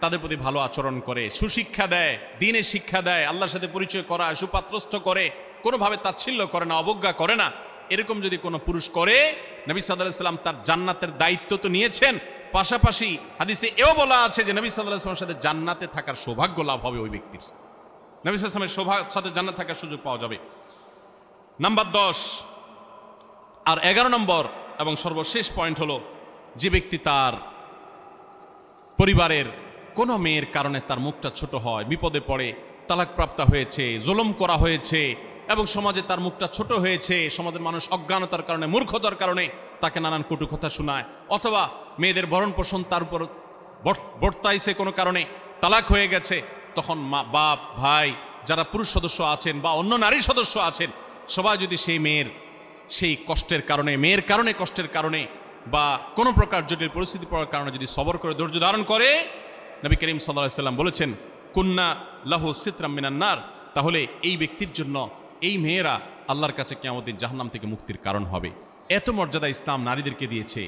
তাদের প্রতি ভালো আচরণ করে, সুশিক্ষা দেয়, দ্বীনের শিক্ষা দেয়, আল্লাহর সাথে পরিচয় করা, সুপাত্রস্থ করে, কোনোভাবে তাচ্ছিল্য করে না, অবজ্ঞা করে না, এরকম যদি কোনো পুরুষ করে, নবী সাল্লাল্লাহু আলাইহি ওয়াসাল্লাম তার জান্নাতের দায়িত্ব তো নিয়েছেন, পাশাপাশি হাদিসে এও বলা আছে যে নবী সাল্লাল্লাহু আলাইহি ওয়াসাল্লামের সাথে জান্নাতে থাকার সৌভাগ্য লাভ হবে ওই ব্যক্তির। নবী সাল্লাল্লাহু আলাইহি ওয়াসাল্লামের সাথে জান্নাতে থাকার সুযোগ পাওয়া যাবে। নাম্বার 10 আর 11 নম্বর এবং সর্বশেষ পয়েন্ট হলো, যে ব্যক্তি তার পরিবারের কোনো মেয়ের কারণে তার মুখটা ছোট হয়, বিপদে পড়ে, তালাকপ্রাপ্ত হয়েছে, জুলুম করা হয়েছে এবং সমাজে তার মুখটা ছোট হয়েছে, সমাজের মানুষ অজ্ঞানতার কারণে, মূর্খতার কারণে তাকে নানান কটু কথা শোনায়, অথবা মেয়েদের ভরণ পোষণ তার উপর বর্তাইছে কোনো কারণে, তালাক হয়ে গেছে, তখন মা, বাপ, ভাই, যারা পুরুষ সদস্য আছেন বা অন্য নারী সদস্য আছেন, সবাই যদি সেই মেয়ের সেই কষ্টের কারণে, মেয়ের কারণে, কষ্টের কারণে বা কোনো প্রকার জটিল পরিস্থিতি পড়ার কারণে যদি সবর করে, ধৈর্য ধারণ করে, নবী করিম সাল্লাল্লাহু আলাইহি ওয়াসাল্লাম বলেছেন কুন্না লাহু সিতরাম মিনান নার, তাহলে এই ব্যক্তির জন্য এই মেয়েরা আল্লাহর কাছে কিয়ামতের দিন জাহান্নাম থেকে মুক্তির কারণ হবে। এত মর্যাদা ইসলাম নারীদেরকে দিয়েছে।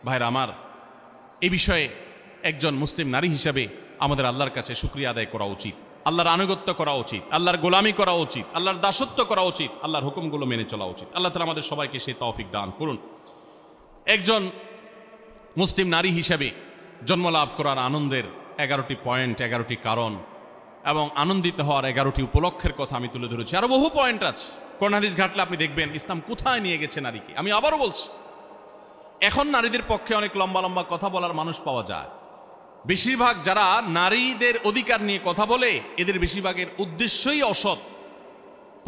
ভাইরা আমার, এই বিষয়ে একজন মুসলিম নারী হিসাবে আমাদের আল্লাহর কাছে শুকরিয়া আদায় করা উচিত, আল্লাহর আনুগত্য করা উচিত, আল্লাহর গোলামি করা উচিত, আল্লাহর দাসত্ব করা উচিত, আল্লাহর হুকুমগুলো মেনে চলা উচিত। আল্লাহ তাআলা আমাদের সবাইকে সেই তৌফিক দান করুন। একজন মুসলিম নারী হিসাবে জন্মলাভ করার আনন্দের 11টি পয়েন্ট, 11টি কারণ এবং আনন্দিত হওয়ার 11টি উপলক্ষের কথা আমি তুলে ধরেছি। আরো বহু পয়েন্ট আছে, কোরআন হাদিস ঘাটলে আপনি দেখবেন ইসলাম কোথায় নিয়ে গেছে নারীকে। আমি আবারও বলছি, এখন নারীদের পক্ষে অনেক লম্বা লম্বা কথা বলার মানুষ পাওয়া যায়। বেশিরভাগ যারা নারীদের অধিকার নিয়ে কথা বলে, এদের বেশিরভাগের উদ্দেশ্যই অসৎ,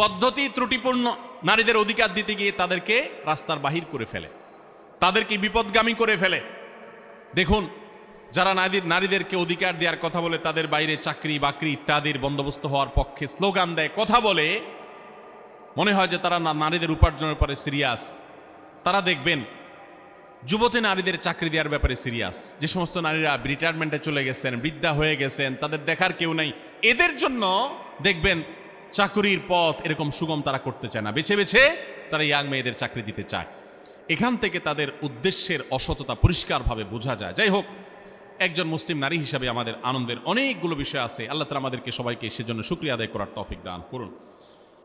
পদ্ধতি ত্রুটিপূর্ণ। নারীদের অধিকার দিতে গিয়ে তাদেরকে রাস্তার বাহির করে ফেলে, তাদেরকে বিপদগামী করে ফেলে। দেখুন, যারা নারীদেরকে অধিকার দেওয়ার কথা বলে, তাদের বাইরে চাকরি বাকরি ইত্যাদির বন্দোবস্ত হওয়ার পক্ষে স্লোগান দেয়, কথা বলে, মনে হয় যে তারা নারীদের উপার্জনের পরে সিরিয়াস। তারা দেখবেন যুবতী নারীদের চাকরি দেওয়ার ব্যাপারে সিরিয়াস। যে সমস্ত নারীরা রিটায়ারমেন্টে চলে গেছেন, বৃদ্ধা হয়ে গেছেন, তাদের দেখার কেউ নাই, এদের জন্য দেখবেন চাকরির পথ এরকম সুগম তারা করতে চায় না, বেছে বেছে তারা ইয়াং মেয়েদের চাকরি দিতে চায়। এখান থেকে তাদের উদ্দেশ্যের অসততা পরিষ্কারভাবে বোঝা যায়। যাই হোক, একজন মুসলিম নারী হিসাবে আমাদের আনন্দের অনেকগুলো বিষয় আছে। আল্লাহ তাআলা আমাদেরকে সবাইকে সেজন্য শুকরিয়া আদায় করার তৌফিক দান করুন।